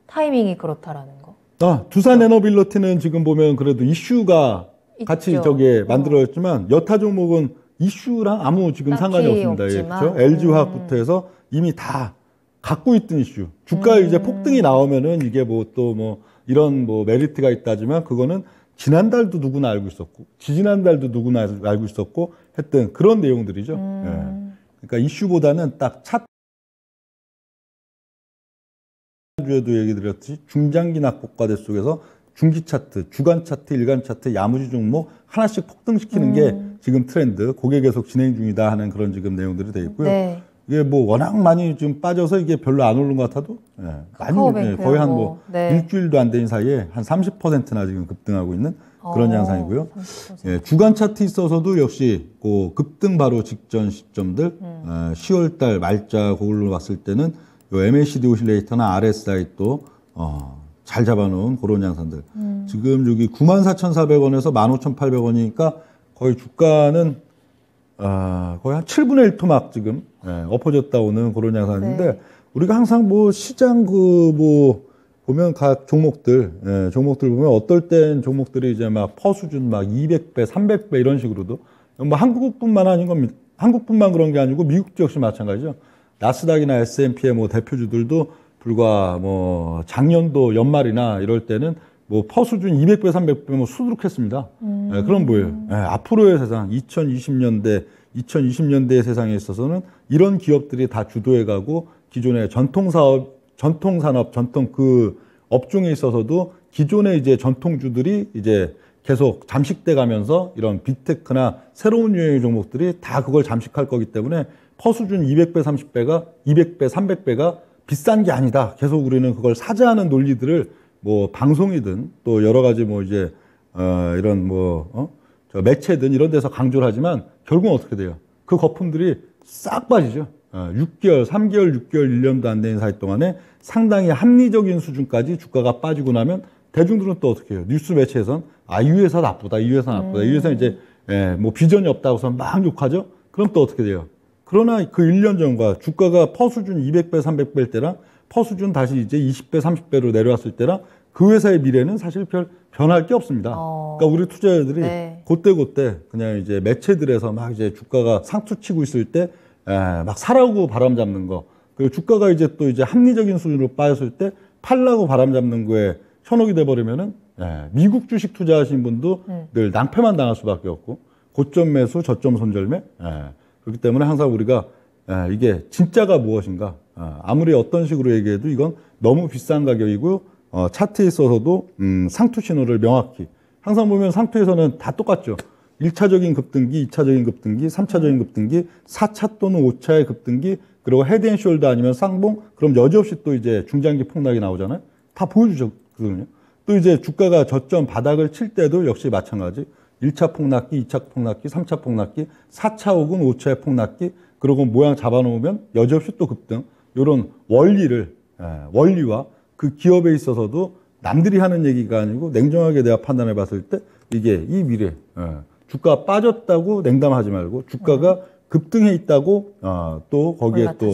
타이밍이 그렇다라는 거. 두산 에너빌러티는 지금 보면 그래도 이슈가 같이 있죠. 저게 만들어졌지만 여타 종목은 이슈랑 아무 지금 딱히 상관이 없습니다. 예, 없지만. 그렇죠? LG화학부터 해서 이미 다 갖고 있던 이슈. 주가 이제 폭등이 나오면은 이게 뭐 또 뭐 이런 뭐 메리트가 있다지만 그거는 지난달도 누구나 알고 있었고 지지난달도 누구나 알고 있었고 했던 그런 내용들이죠. 예. 그러니까 이슈보다는 딱 주에도 얘기 드렸듯이 중장기 낙폭과대 속에서 중기 차트, 주간 차트, 일간 차트, 야무지 종목 하나씩 폭등시키는 게 지금 트렌드, 그게 계속 진행 중이다 하는 그런 지금 내용들이 되어 있고요. 네. 이게 뭐 워낙 많이 좀 빠져서 이게 별로 안 오른 것 같아도 많이 카카오뱅크요, 거의 한 뭐 네. 일주일도 안 된 사이에 한 30%나 지금 급등하고 있는 그런 양상이고요. 30%. 예, 주간 차트 있어서도 역시 그 급등 바로 직전 시점들 10월 달 말자 그걸로 봤을 때는 요 MACD 오실레이터나 RSI 또 잘 잡아놓은 그런 양상들. 지금 여기 94,400원에서 15,800원이니까 거의 주가는 거의 한 7분의 1 토막 지금 엎어졌다 오는 그런 양상인데 네. 우리가 항상 뭐 시장 보면 각 종목들 보면 어떨 땐 종목들이 이제 막 퍼 수준 막 200배, 300배 이런 식으로도 뭐 한국뿐만 아닌 겁니다. 한국뿐만 그런 게 아니고 미국도 역시 마찬가지죠. 나스닥이나 S&P의 뭐 대표주들도 불과 뭐 작년도 연말이나 이럴 때는 뭐 퍼 수준 200배, 300배 뭐 수두룩했습니다. 그럼 뭐예요? 앞으로의 세상, 2020년대의 세상에 있어서는 이런 기업들이 다 주도해가고 기존의 전통 산업, 전통 그 업종에 있어서도 기존의 이제 전통주들이 이제 계속 잠식돼 가면서 이런 빅테크나 새로운 유형의 종목들이 다 그걸 잠식할 거기 때문에 퍼 수준 200배, 30배가 200배, 300배가 비싼 게 아니다. 계속 우리는 그걸 사자하는 논리들을 뭐 방송이든 또 여러 가지 뭐 이제 이런 저 매체든 이런 데서 강조를 하지만 결국은 어떻게 돼요? 그 거품들이 싹 빠지죠. 6개월, 3개월, 6개월, 1년도 안 되는 사이 동안에 상당히 합리적인 수준까지 주가가 빠지고 나면 대중들은 또 어떻게 해요? 뉴스 매체에선 이 회사 나쁘다, 이 회사 나쁘다, 이 회사 이제 뭐 비전이 없다고 해서 막 욕하죠? 그럼 또 어떻게 돼요? 그러나 그 1년 전과 주가가 퍼 수준 200배, 300배일 때랑 퍼 수준 다시 이제 20배, 30배로 내려왔을 때랑 그 회사의 미래는 사실 별 변할 게 없습니다. 그러니까 우리 투자자들이 네. 그때 그냥 이제 매체들에서 막 이제 주가가 상투치고 있을 때 막 사라고 바람 잡는 거, 그리고 주가가 이제 또 이제 합리적인 수준으로 빠졌을 때 팔라고 바람 잡는 거에 현혹이 돼버리면은 미국 주식 투자하신 분도 늘 낭패만 당할 수밖에 없고 고점 매수, 저점 손절매. 그렇기 때문에 항상 우리가 이게 진짜가 무엇인가, 아무리 어떤 식으로 얘기해도 이건 너무 비싼 가격이고 차트에 있어서도 상투 신호를 명확히 항상 보면 상투에서는 다 똑같죠. 1차적인 급등기, 2차적인 급등기, 3차적인 급등기, 4차 또는 5차의 급등기, 그리고 헤드앤숄더 아니면 쌍봉, 그럼 여지없이 또 이제 중장기 폭락이 나오잖아요. 다 보여주거든요. 또 이제 주가가 저점 바닥을 칠 때도 역시 마찬가지. 1차 폭락기, 2차 폭락기, 3차 폭락기, 4차 혹은 5차의 폭락기, 그리고 모양 잡아놓으면 여지없이 또 급등. 이런 원리와 그 기업에 있어서도 남들이 하는 얘기가 아니고 냉정하게 내가 판단해 봤을 때 이게 이 미래, 주가 빠졌다고 냉담하지 말고 주가가 급등해 있다고 또 거기에 또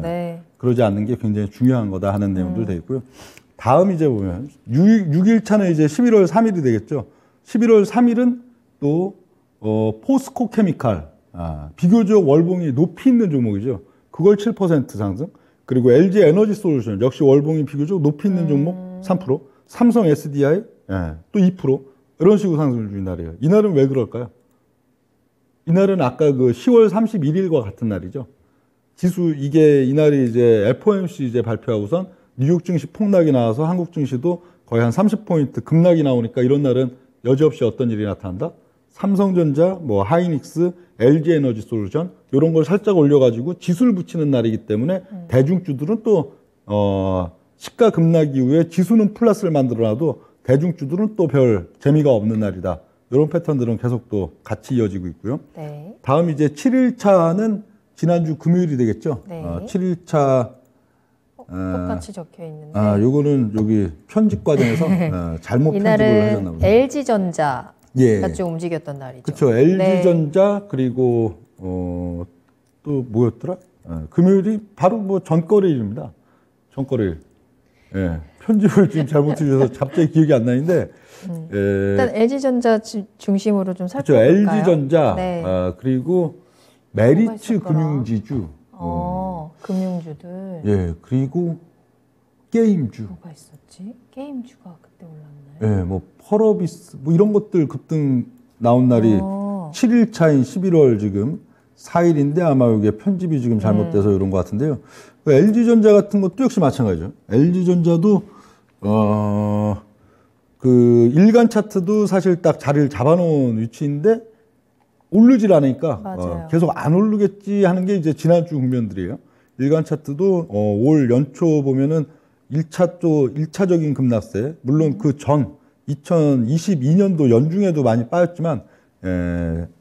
네. 그러지 않는 게 굉장히 중요한 거다 하는 내용들 되어 있고요. 다음 이제 보면 6일차는 이제 11월 3일이 되겠죠. 11월 3일은 또 포스코 케미칼 비교적 월봉이 높이 있는 종목이죠. 그걸 7% 상승. 그리고 LG 에너지 솔루션 역시 월봉이 비교적 높이 있는 종목 3%. 삼성 SDI 또 2%. 이런 식으로 상승을 주는 날이에요. 이날은 왜 그럴까요? 이날은 아까 그 10월 31일과 같은 날이죠. 지수 이게 이날이 이제 FOMC 이제 발표하고선 뉴욕 증시 폭락이 나와서 한국 증시도 거의 한 30포인트 급락이 나오니까 이런 날은 여지없이 어떤 일이 나타난다? 삼성전자, 뭐 하이닉스, LG 에너지 솔루션 이런 걸 살짝 올려가지고 지수를 붙이는 날이기 때문에 대중주들은 또 시가 급락 이후에 지수는 플러스를 만들어놔도 대중주들은 또 별 재미가 없는 날이다. 이런 패턴들은 계속 또 같이 이어지고 있고요. 네. 다음 이제 7일차는 지난주 금요일이 되겠죠. 네. 7일차 똑같이 적혀 있는데. 요거는 여기 편집 과정에서 잘못 편집을 하셨나 이날은 보네요. LG전자가 예. 좀 움직였던 날이죠. 그렇죠. LG전자 그리고 또 뭐였더라? 금요일이 바로 뭐 전거래일입니다. 전거래일. 예. 편집을 지금 잘못 해주셔서 갑자기 기억이 안 나는데. 일단 LG전자 중심으로 좀 그렇죠. 살펴볼까요? LG전자 네. 그리고 메리츠 있었더라? 금융지주. 금융주들. 예. 그리고 게임주. 뭐가 있었지? 게임주가 그때 올랐나요? 예. 뭐 펄어비스 뭐 이런 것들 급등 나온 날이 7일 차인 11월 지금 4일인데 아마 이게 편집이 지금 잘못돼서 이런 것 같은데요. 그 LG전자 같은 것도 역시 마찬가지죠. LG전자도 그 일간 차트도 사실 딱 자리를 잡아놓은 위치인데 오르질 않으니까 계속 안 오르겠지 하는 게 이제 지난주 국면들이에요. 일간 차트도 올 연초 보면은 1차적인 급락세, 물론 그 전 2022년도 연중에도 많이 빠졌지만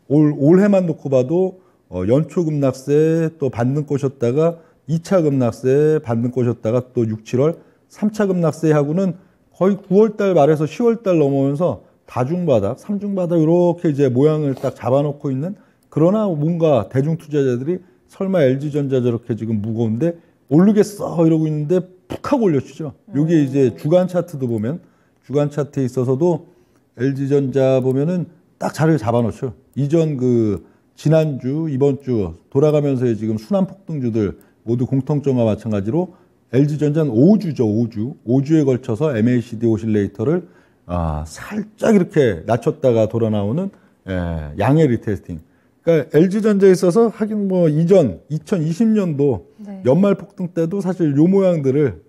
올해만 놓고 봐도 연초 급락세 또 반등 꼬셨다가 2차 급락세 반등 꼬셨다가 또 6, 7월 3차 급락세하고는 거의 9월달 말에서 10월달 넘어오면서 다중바닥, 삼중바닥 이렇게 이제 모양을 딱 잡아놓고 있는 그러나 뭔가 대중 투자자들이 설마 LG전자 저렇게 지금 무거운데 오르겠어 이러고 있는데 푹 하고 올려주죠. 이게 이제 주간 차트도 보면 주간 차트에 있어서도 LG전자 보면은 딱 자리를 잡아놓죠. 이전 그 지난주, 이번 주 돌아가면서의 지금 순환 폭등주들 모두 공통점과 마찬가지로 LG전자는 5주죠, 5주에 걸쳐서 MACD 오실레이터를 살짝 이렇게 낮췄다가 돌아 나오는 양의 리테스팅. 그러니까 LG전자에 있어서 하긴 뭐 이전 2020년도 연말 폭등 때도 사실 요 모양들을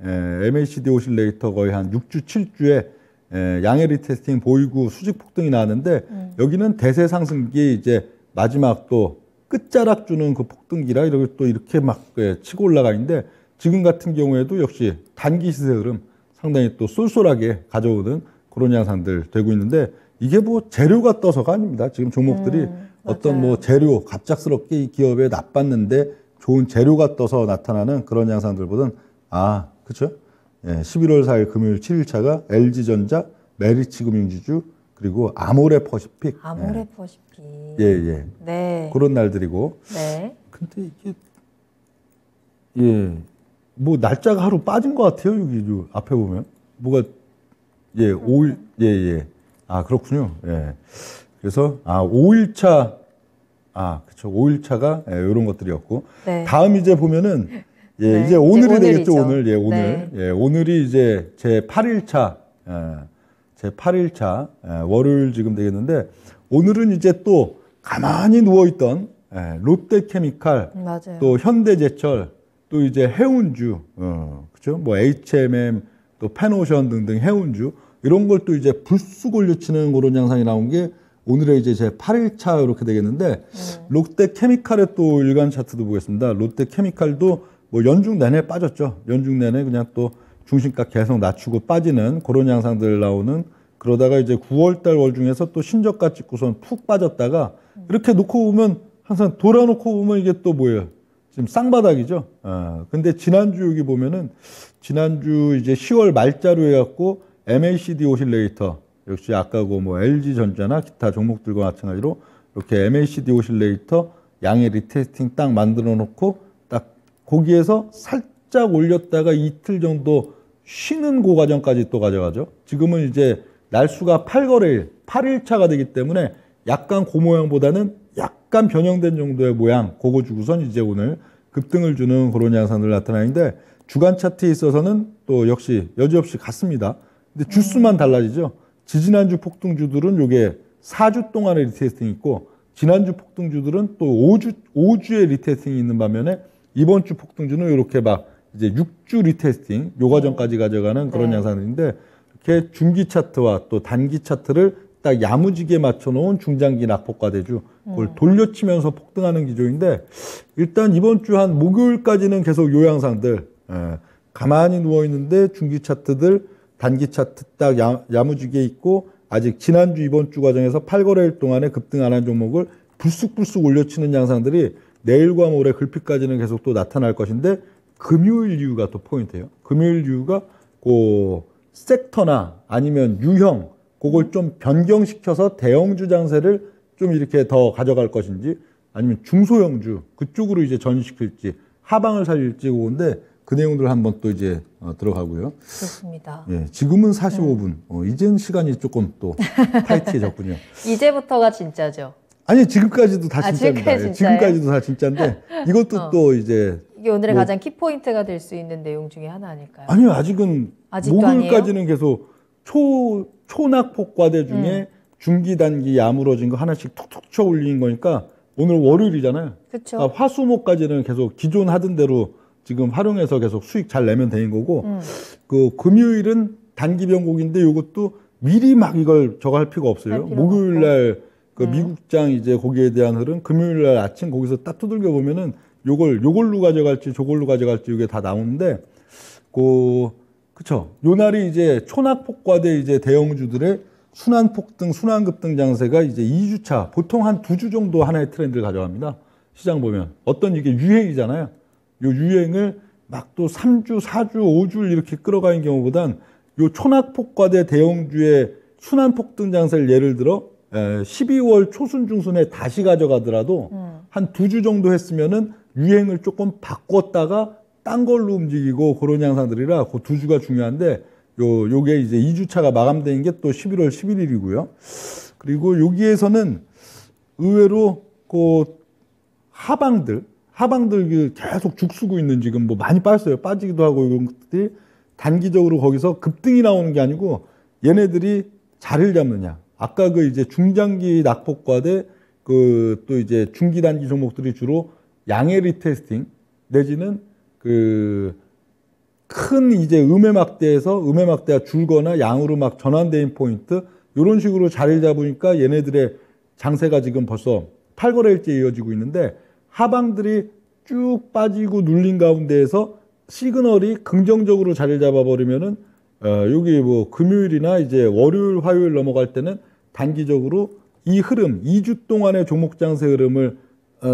MACD 오실레이터 거의 한 6주, 7주에 양의 리테스팅 보이고 수직 폭등이 나왔는데 여기는 대세 상승기 이제 마지막 또 끝자락 주는 그 폭등기라 이렇게 또 이렇게 막 치고 올라가 있는데 지금 같은 경우에도 역시 단기 시세 흐름 상당히 또 쏠쏠하게 가져오는 그런 양상들 되고 있는데 이게 뭐 재료가 떠서가 아닙니다. 지금 종목들이 어떤 뭐 재료 갑작스럽게 이 기업에 나빴는데 좋은 재료가 떠서 나타나는 그런 양상들보다는 그렇죠. 11월 4일 금요일 7일차가 LG전자, 메리츠 금융지주 그리고 아모레 퍼시픽. 아모레 퍼시픽. 예. 네. 그런 날들이고. 네. 근데 이게 뭐 날짜가 하루 빠진 것 같아요. 여기 앞에 보면 뭐가 5일 그렇군요. 예. 그래서 5일차 그렇죠. 5일차가 이런 것들이었고 네. 다음 이제 보면은 이제 오늘이 되겠죠. 오늘. 오늘이 이제 제 8일차 월요일 지금 되겠는데 오늘은 이제 또 가만히 누워 있던 롯데케미칼 맞아요. 또 현대제철 또 이제 해운주 그렇죠. 뭐 HMM 또 펜오션 등등 해운주 이런 걸 또 이제 불쑥 올려치는 그런 양상이 나온 게 오늘의 이제 제 8일차 이렇게 되겠는데 롯데케미칼의 또 일간 차트도 보겠습니다. 롯데케미칼도 뭐 연중 내내 빠졌죠. 연중 내내 그냥 또 중심가 계속 낮추고 빠지는 그런 양상들 나오는 그러다가 이제 9월달 월중에서 또 신저가 찍고선 푹 빠졌다가 이렇게 놓고 보면 항상 돌아놓고 보면 이게 또 뭐예요? 지금 쌍바닥이죠. 근데 지난주 여기 보면은 지난주 이제 10월 말자로 해갖고 MACD 오실레이터 역시 아까 뭐 LG전자나 기타 종목들과 마찬가지로 이렇게 MACD 오실레이터 양의 리테스팅 딱 만들어 놓고 딱 거기에서 살짝 올렸다가 이틀 정도 쉬는 그 과정까지 또 가져가죠. 지금은 이제 날수가 8거래일, 8일차가 되기 때문에 약간 그 모양보다는 약간 변형된 정도의 모양, 그거 주고선 이제 오늘 급등을 주는 그런 양상들 나타나는데 주간 차트에 있어서는 또 역시 여지없이 같습니다. 근데 주수만 달라지죠. 지지난주 폭등주들은 요게 4주 동안의 리테스팅이 있고 지난주 폭등주들은 또 5주의 리테스팅이 있는 반면에 이번 주 폭등주는 이렇게 막 이제 6주 리테스팅 요 과정까지 가져가는 그런 양상들인데 이렇게 중기 차트와 또 단기 차트를 딱 야무지게 맞춰놓은 중장기 낙폭과대주 그걸 돌려치면서 폭등하는 기조인데 일단 이번 주 한 목요일까지는 계속 요 양상들 가만히 누워있는데 중기 차트들 단기 차트 딱 야무지게 있고 아직 지난주 이번 주 과정에서 8거래일 동안에 급등 안 한 종목을 불쑥불쑥 올려치는 양상들이 내일과 모레 글피까지는 계속 또 나타날 것인데 금요일 이후가 또 포인트예요. 금요일 이후가 그 섹터나 아니면 유형 그걸 좀 변경시켜서 대형주 장세를 좀 이렇게 더 가져갈 것인지 아니면 중소형주 그쪽으로 이제 전시킬지 하방을 살릴지 그건데 그 내용들 한번 또 이제 들어가고요. 그렇습니다. 예, 지금은 45분. 이젠 시간이 조금 또 타이트해졌군요. 이제부터가 진짜죠. 아니 지금까지도 다 진짜입니다. 지금까지 예, 지금까지도 다 진짜인데 이것도 또 이제 이게 오늘의 가장 키포인트가 될 수 있는 내용 중에 하나 아닐까요? 아니요 아직은 목요일까지는 계속 초낙폭과대 중에 중기 단기 야무러진 거 하나씩 툭툭 쳐 올리는 거니까 오늘 월요일이잖아요. 그렇죠. 그러니까 화수목까지는 계속 기존 하던 대로 지금 활용해서 계속 수익 잘 내면 되는 거고 그 금요일은 단기 변곡인데 이것도 미리 막 이걸 저거 할 필요가 없어요. 목요일 날 그 미국장 이제 거기에 대한 흐름 금요일 날 아침 거기서 딱 두들겨 보면은 요걸로 가져갈지 저걸로 가져갈지 이게 다 나오는데 그쵸. 요 날이 이제 초낙폭과대 이제 대형주들의 순환 폭등, 순환 급등 장세가 이제 2주차, 보통 한 2주 정도 하나의 트렌드를 가져갑니다. 시장 보면. 어떤 이게 유행이잖아요. 요 유행을 막 또 3주, 4주, 5주 이렇게 끌어가는 경우보단 요 초낙폭과대 대형주의 순환 폭등 장세를 예를 들어 12월 초순 중순에 다시 가져가더라도 한 2주 정도 했으면은 유행을 조금 바꿨다가 딴 걸로 움직이고 그런 양상들이라 그 2주가 중요한데 요게 이제 2주차가 마감된 게 또 11월 11일이고요. 그리고 여기에서는 의외로 그 하방들 계속 죽쓰고 있는 지금 뭐 많이 빠졌어요. 빠지기도 하고 이런 것들이 단기적으로 거기서 급등이 나오는 게 아니고 얘네들이 자리를 잡느냐. 아까 그 이제 중장기 낙폭과대 또 이제 중기 단기 종목들이 주로 양의 리테스팅 내지는 큰 이제 음해막대가 줄거나 양으로 막 전환된 포인트 이런 식으로 자리를 잡으니까 얘네들의 장세가 지금 벌써 8거래일째 이어지고 있는데 하방들이 쭉 빠지고 눌린 가운데에서 시그널이 긍정적으로 자리를 잡아버리면은 여기 뭐 금요일이나 이제 월요일, 화요일 넘어갈 때는 단기적으로 이 흐름 2주 동안의 종목 장세 흐름을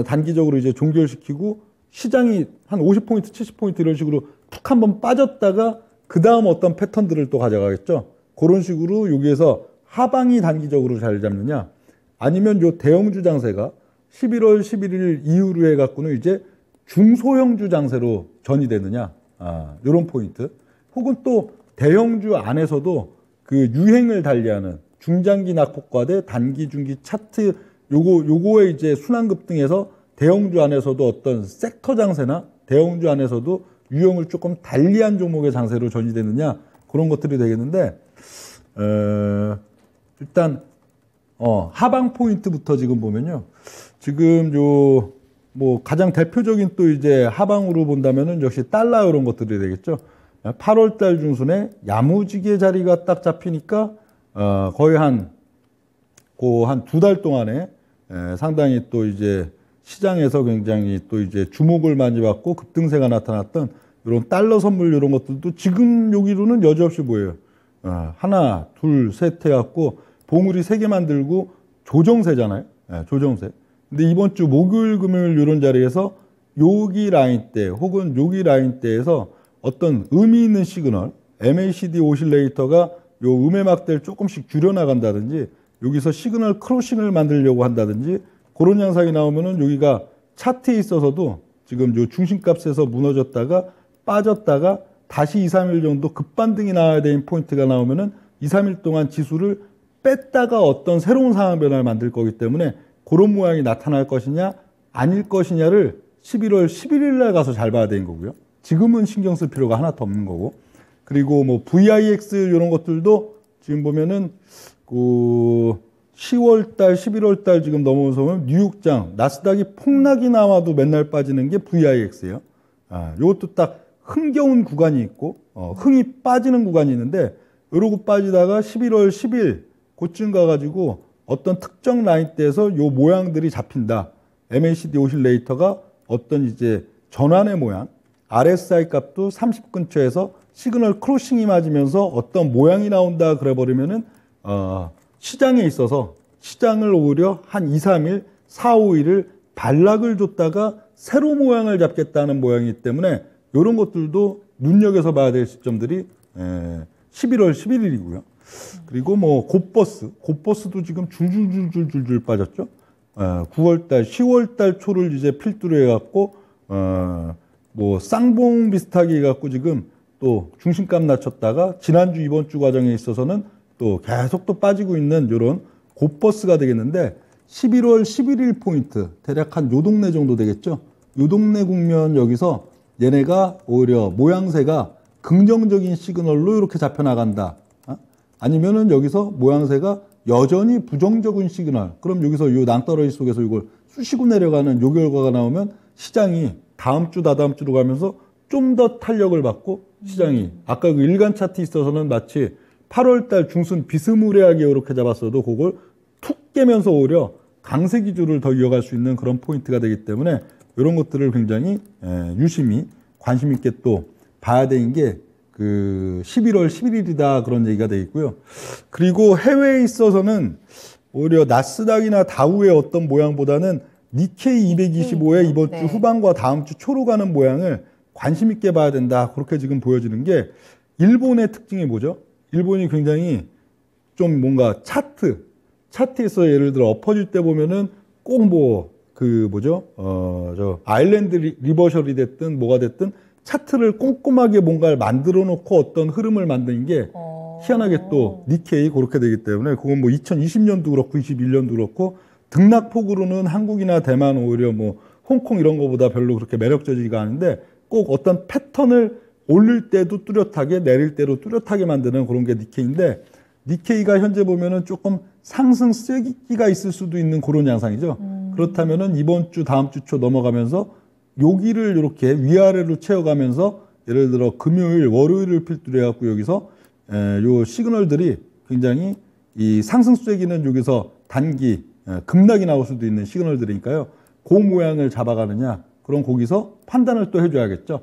단기적으로 이제 종결시키고 시장이 한 50포인트, 70포인트 이런 식으로 툭 한번 빠졌다가 그 다음 어떤 패턴들을 또 가져가겠죠. 그런 식으로 여기에서 하방이 단기적으로 자리 잡느냐 아니면 요 대형주 장세가 11월 11일 이후로 해갖고는 이제 중소형주 장세로 전이되느냐 요런 포인트 혹은 또 대형주 안에서도 그 유행을 달리하는 중장기 낙폭과대 단기 중기 차트 요거에 이제 순환급등해서 대형주 안에서도 어떤 섹터 장세나 대형주 안에서도 유형을 조금 달리한 종목의 장세로 전이되느냐 그런 것들이 되겠는데 일단 하방 포인트부터 지금 보면요 지금 요 뭐 가장 대표적인 또 이제 하방으로 본다면은 역시 달러 이런 것들이 되겠죠. 8월 달 중순에 야무지게 자리가 딱 잡히니까 거의 한 두 달 동안에 상당히 또 이제 시장에서 굉장히 또 이제 주목을 많이 받고 급등세가 나타났던 이런 달러 선물 이런 것들도 지금 여기로는 여지없이 보여요. 하나, 둘, 셋 해갖고 봉우리 3개 만들고 조정세잖아요. 조정세. 근데 이번 주 목요일, 금요일 이런 자리에서 여기 라인대 혹은 여기 라인대에서 어떤 의미 있는 시그널, MACD 오실레이터가 요 음해막대를 조금씩 줄여나간다든지 여기서 시그널 크로싱을 만들려고 한다든지 그런 현상이 나오면은 여기가 차트에 있어서도 지금 요 중심값에서 무너졌다가 빠졌다가 다시 2, 3일 정도 급반등이 나와야 되는 포인트가 나오면은 2, 3일 동안 지수를 뺐다가 어떤 새로운 상황 변화를 만들 거기 때문에 그런 모양이 나타날 것이냐 아닐 것이냐를 11월 11일 날 가서 잘 봐야 되는 거고요. 지금은 신경 쓸 필요가 하나도 없는 거고. 그리고 뭐 VIX 이런 것들도 지금 보면은 그 10월 달, 11월 달 지금 넘어서 보면 뉴욕장, 나스닥이 폭락이 나와도 맨날 빠지는 게 VIX예요. 이것도 딱 흥겨운 구간이 있고 흥이 빠지는 구간이 있는데 이러고 빠지다가 11월 10일 그쯤 가가지고 어떤 특정 라인대에서 요 모양들이 잡힌다. MACD 오실레이터가 어떤 이제 전환의 모양, RSI 값도 30 근처에서 시그널 크로싱이 맞으면서 어떤 모양이 나온다 그래 버리면은 시장에 있어서 시장을 오히려 한 2, 3일, 4, 5일을 반락을 줬다가 새로 모양을 잡겠다는 모양이기 때문에 이런 것들도 눈여겨서 봐야 될 시점들이 11월 11일이고요. 그리고 뭐 곧버스도 지금 줄줄줄줄줄 빠졌죠. 9월달, 10월달 초를 이제 필두로 해갖고 뭐 쌍봉 비슷하게 해갖고 지금 또 중심값 낮췄다가 지난주 이번 주 과정에 있어서는 또 계속 또 빠지고 있는 이런 곧버스가 되겠는데 11월 11일 포인트 대략 한 요 동네 정도 되겠죠. 요 동네 국면 여기서 얘네가 오히려 모양새가 긍정적인 시그널로 이렇게 잡혀나간다. 아니면은 여기서 모양새가 여전히 부정적인 시그널. 그럼 여기서 요 낭떠러지 속에서 이걸 쑤시고 내려가는 요 결과가 나오면 시장이 다음 주, 다다음 주로 가면서 좀 더 탄력을 받고 시장이 아까 그 일간 차트 있어서는 마치 8월 달 중순 비스무리하게 이렇게 잡았어도 그걸 툭 깨면서 오히려 강세 기조를 더 이어갈 수 있는 그런 포인트가 되기 때문에 이런 것들을 굉장히 유심히 관심 있게 또 봐야 되는 게 그 11월 11일이다 그런 얘기가 되어 있고요. 그리고 해외에 있어서는 오히려 나스닥이나 다우의 어떤 모양보다는 니케이 225의 이번 주 후반과 다음 주 초로 가는 모양을 관심 있게 봐야 된다. 그렇게 지금 보여지는 게 일본의 특징이 뭐죠? 일본이 굉장히 좀 뭔가 차트에서 예를 들어 엎어질 때 보면은 꼭 뭐 그 뭐죠? 저 아일랜드 리버셜이 됐든 뭐가 됐든 차트를 꼼꼼하게 뭔가를 만들어 놓고 어떤 흐름을 만드는 게 희한하게 또 니케이 그렇게 되기 때문에 그건 뭐 2020년도 그렇고 21년도 그렇고 등락폭으로는 한국이나 대만 오히려 뭐 홍콩 이런 거보다 별로 그렇게 매력적이지가 않은데 꼭 어떤 패턴을 올릴 때도 뚜렷하게 내릴 때도 뚜렷하게 만드는 그런 게 니케이인데 니케이가 현재 보면은 조금 상승 세기가 있을 수도 있는 그런 양상이죠. 그렇다면은 이번 주 다음 주 초 넘어가면서 여기를 이렇게 위아래로 채워가면서 예를 들어 금요일, 월요일을 필두로 해갖고 여기서 요 시그널들이 굉장히 이 상승 쐐기는 여기서 단기 급락이 나올 수도 있는 시그널들이니까요. 그 모양을 잡아가느냐 그럼 거기서 판단을 또 해줘야겠죠.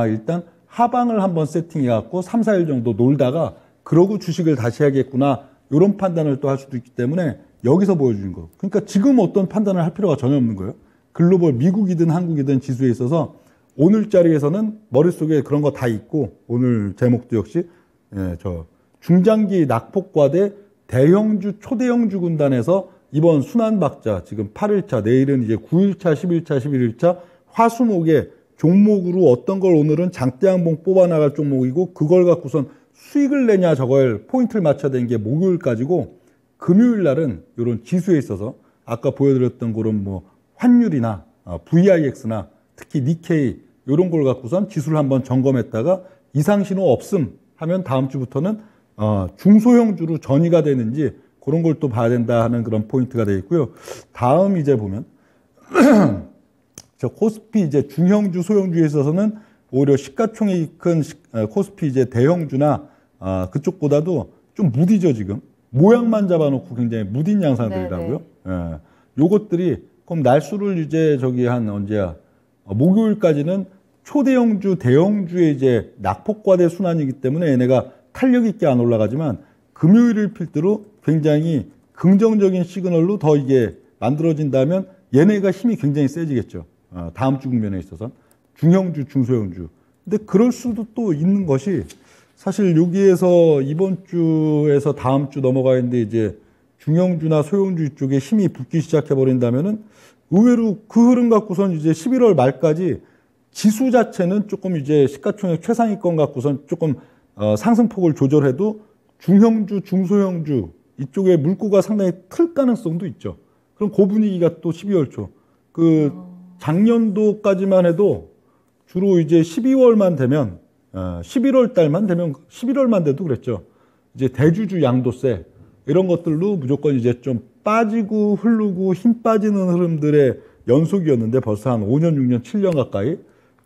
일단 하방을 한번 세팅해갖고 3, 4일 정도 놀다가 그러고 주식을 다시 해야겠구나 이런 판단을 또 할 수도 있기 때문에 여기서 보여주는 거. 그러니까 지금 어떤 판단을 할 필요가 전혀 없는 거예요. 글로벌 미국이든 한국이든 지수에 있어서 오늘 자리에서는 머릿속에 그런 거 다 있고 오늘 제목도 역시 저 중장기 낙폭과대 대형주 초대형주 군단에서 이번 순환박자 지금 8일차 내일은 이제 9일차 10일차 11일차 화수목에 종목으로 어떤 걸 오늘은 장대양봉 뽑아나갈 종목이고 그걸 갖고선 수익을 내냐 저걸 포인트를 맞춰야 되는 게 목요일까지고 금요일 날은 이런 지수에 있어서 아까 보여드렸던 그런 뭐 환율이나 VIX나 특히 니케이 이런 걸 갖고선 지수를 한번 점검했다가 이상 신호 없음 하면 다음 주부터는 중소형주로 전이가 되는지 그런 걸 또 봐야 된다 하는 그런 포인트가 되어 있고요. 다음 이제 보면 저 코스피 이제 중형주 소형주에 있어서는 오히려 시가총액이 큰 코스피 이제 대형주나 그쪽보다도 좀 무디죠 지금. 모양만 잡아놓고 굉장히 무딘 양상들이라고요. 예. 요것들이 그럼 날수를 이제 저기 한 언제야? 목요일까지는 초대형주, 대형주의 이제 낙폭과대 순환이기 때문에 얘네가 탄력 있게 안 올라가지만 금요일을 필두로 굉장히 긍정적인 시그널로 더 이게 만들어진다면 얘네가 힘이 굉장히 세지겠죠. 다음 주 국면에 있어서 중형주, 중소형주. 근데 그럴 수도 또 있는 것이 사실 여기에서 이번 주에서 다음 주 넘어가 있는데 이제 중형주나 소형주 쪽에 힘이 붙기 시작해 버린다면은 의외로 그 흐름 갖고선 이제 11월 말까지 지수 자체는 조금 이제 시가총액 최상위권 갖고선 조금 상승폭을 조절해도 중형주, 중소형주 이쪽에 물꼬가 상당히 클 가능성도 있죠. 그럼 그 분위기가 또 12월 초. 그 작년도까지만 해도 주로 이제 12월만 되면 11월 달만 되면 11월만 돼도 그랬죠. 이제 대주주 양도세 이런 것들로 무조건 이제 좀 빠지고 흐르고 힘 빠지는 흐름들의 연속이었는데 벌써 한 5년, 6년, 7년 가까이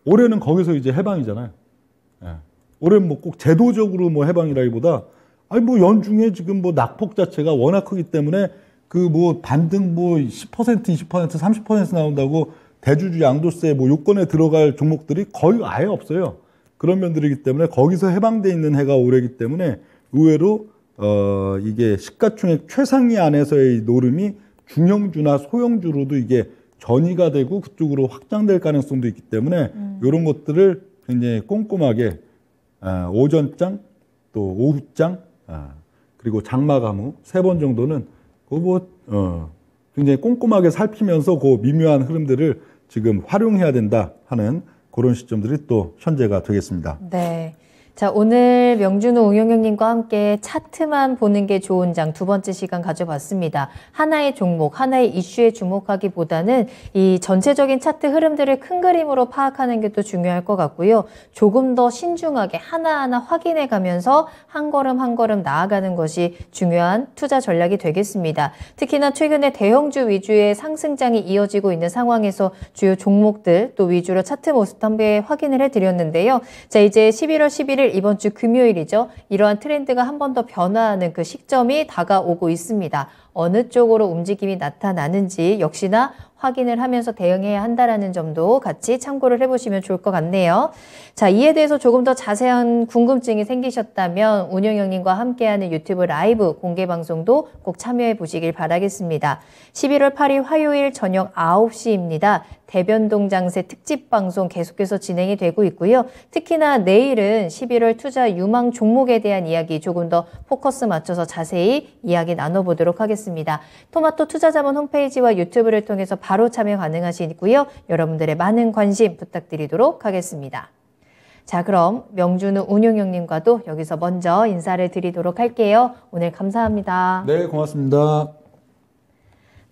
올해는 거기서 이제 해방이잖아요. 올해는 뭐 꼭 제도적으로 뭐 해방이라기보다 아니 뭐 연중에 지금 뭐 낙폭 자체가 워낙 크기 때문에 그 뭐 반등 뭐 10%, 20%, 30% 나온다고 대주주 양도세 뭐 요건에 들어갈 종목들이 거의 아예 없어요. 그런 면들이기 때문에 거기서 해방돼 있는 해가 올해이기 때문에 의외로 이게 시가총액 최상위 안에서의 노름이 중형주나 소형주로도 이게 전이가 되고 그쪽으로 확장될 가능성도 있기 때문에 이런 것들을 굉장히 꼼꼼하게 오전장 또 오후장 그리고 장마감후 3번 정도는 굉장히 꼼꼼하게 살피면서 그 미묘한 흐름들을 지금 활용해야 된다 하는 그런 시점들이 또 현재가 되겠습니다. 네. 자, 오늘 명준우 웅영영님과 함께 차트만 보는 게 좋은 장 2번째 시간 가져봤습니다. 하나의 종목, 하나의 이슈에 주목하기보다는 이 전체적인 차트 흐름들을 큰 그림으로 파악하는 게 또 중요할 것 같고요. 조금 더 신중하게 하나하나 확인해 가면서 한 걸음 한 걸음 나아가는 것이 중요한 투자 전략이 되겠습니다. 특히나 최근에 대형주 위주의 상승장이 이어지고 있는 상황에서 주요 종목들 또 위주로 차트 모습 함께 확인을 해드렸는데요. 자, 이제 11월 11일 이번 주 금요일이죠. 이러한 트렌드가 한 번 더 변화하는 그 시점이 다가오고 있습니다. 어느 쪽으로 움직임이 나타나는지 역시나 확인을 하면서 대응해야 한다는 점도 같이 참고를 해보시면 좋을 것 같네요. 자, 이에 대해서 조금 더 자세한 궁금증이 생기셨다면 운영형님과 함께하는 유튜브 라이브 공개 방송도 꼭 참여해 보시길 바라겠습니다. 11월 8일 화요일 저녁 9시입니다. 대변동 장세 특집 방송 계속해서 진행이 되고 있고요. 특히나 내일은 11월 투자 유망 종목에 대한 이야기 조금 더 포커스 맞춰서 자세히 이야기 나눠보도록 하겠습니다. 토마토 투자자문 홈페이지와 유튜브를 통해서 바로 참여 가능하시고요. 여러분들의 많은 관심 부탁드리도록 하겠습니다. 자, 그럼 명준우 운용형님과도 여기서 먼저 인사를 드리도록 할게요. 오늘 감사합니다. 네, 고맙습니다.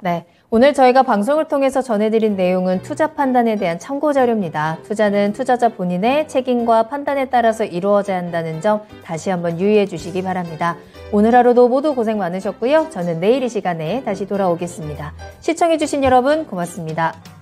네, 오늘 저희가 방송을 통해서 전해드린 내용은 투자 판단에 대한 참고 자료입니다. 투자는 투자자 본인의 책임과 판단에 따라서 이루어져야 한다는 점 다시 한번 유의해 주시기 바랍니다. 오늘 하루도 모두 고생 많으셨고요. 저는 내일 이 시간에 다시 돌아오겠습니다. 시청해 주신 여러분 고맙습니다.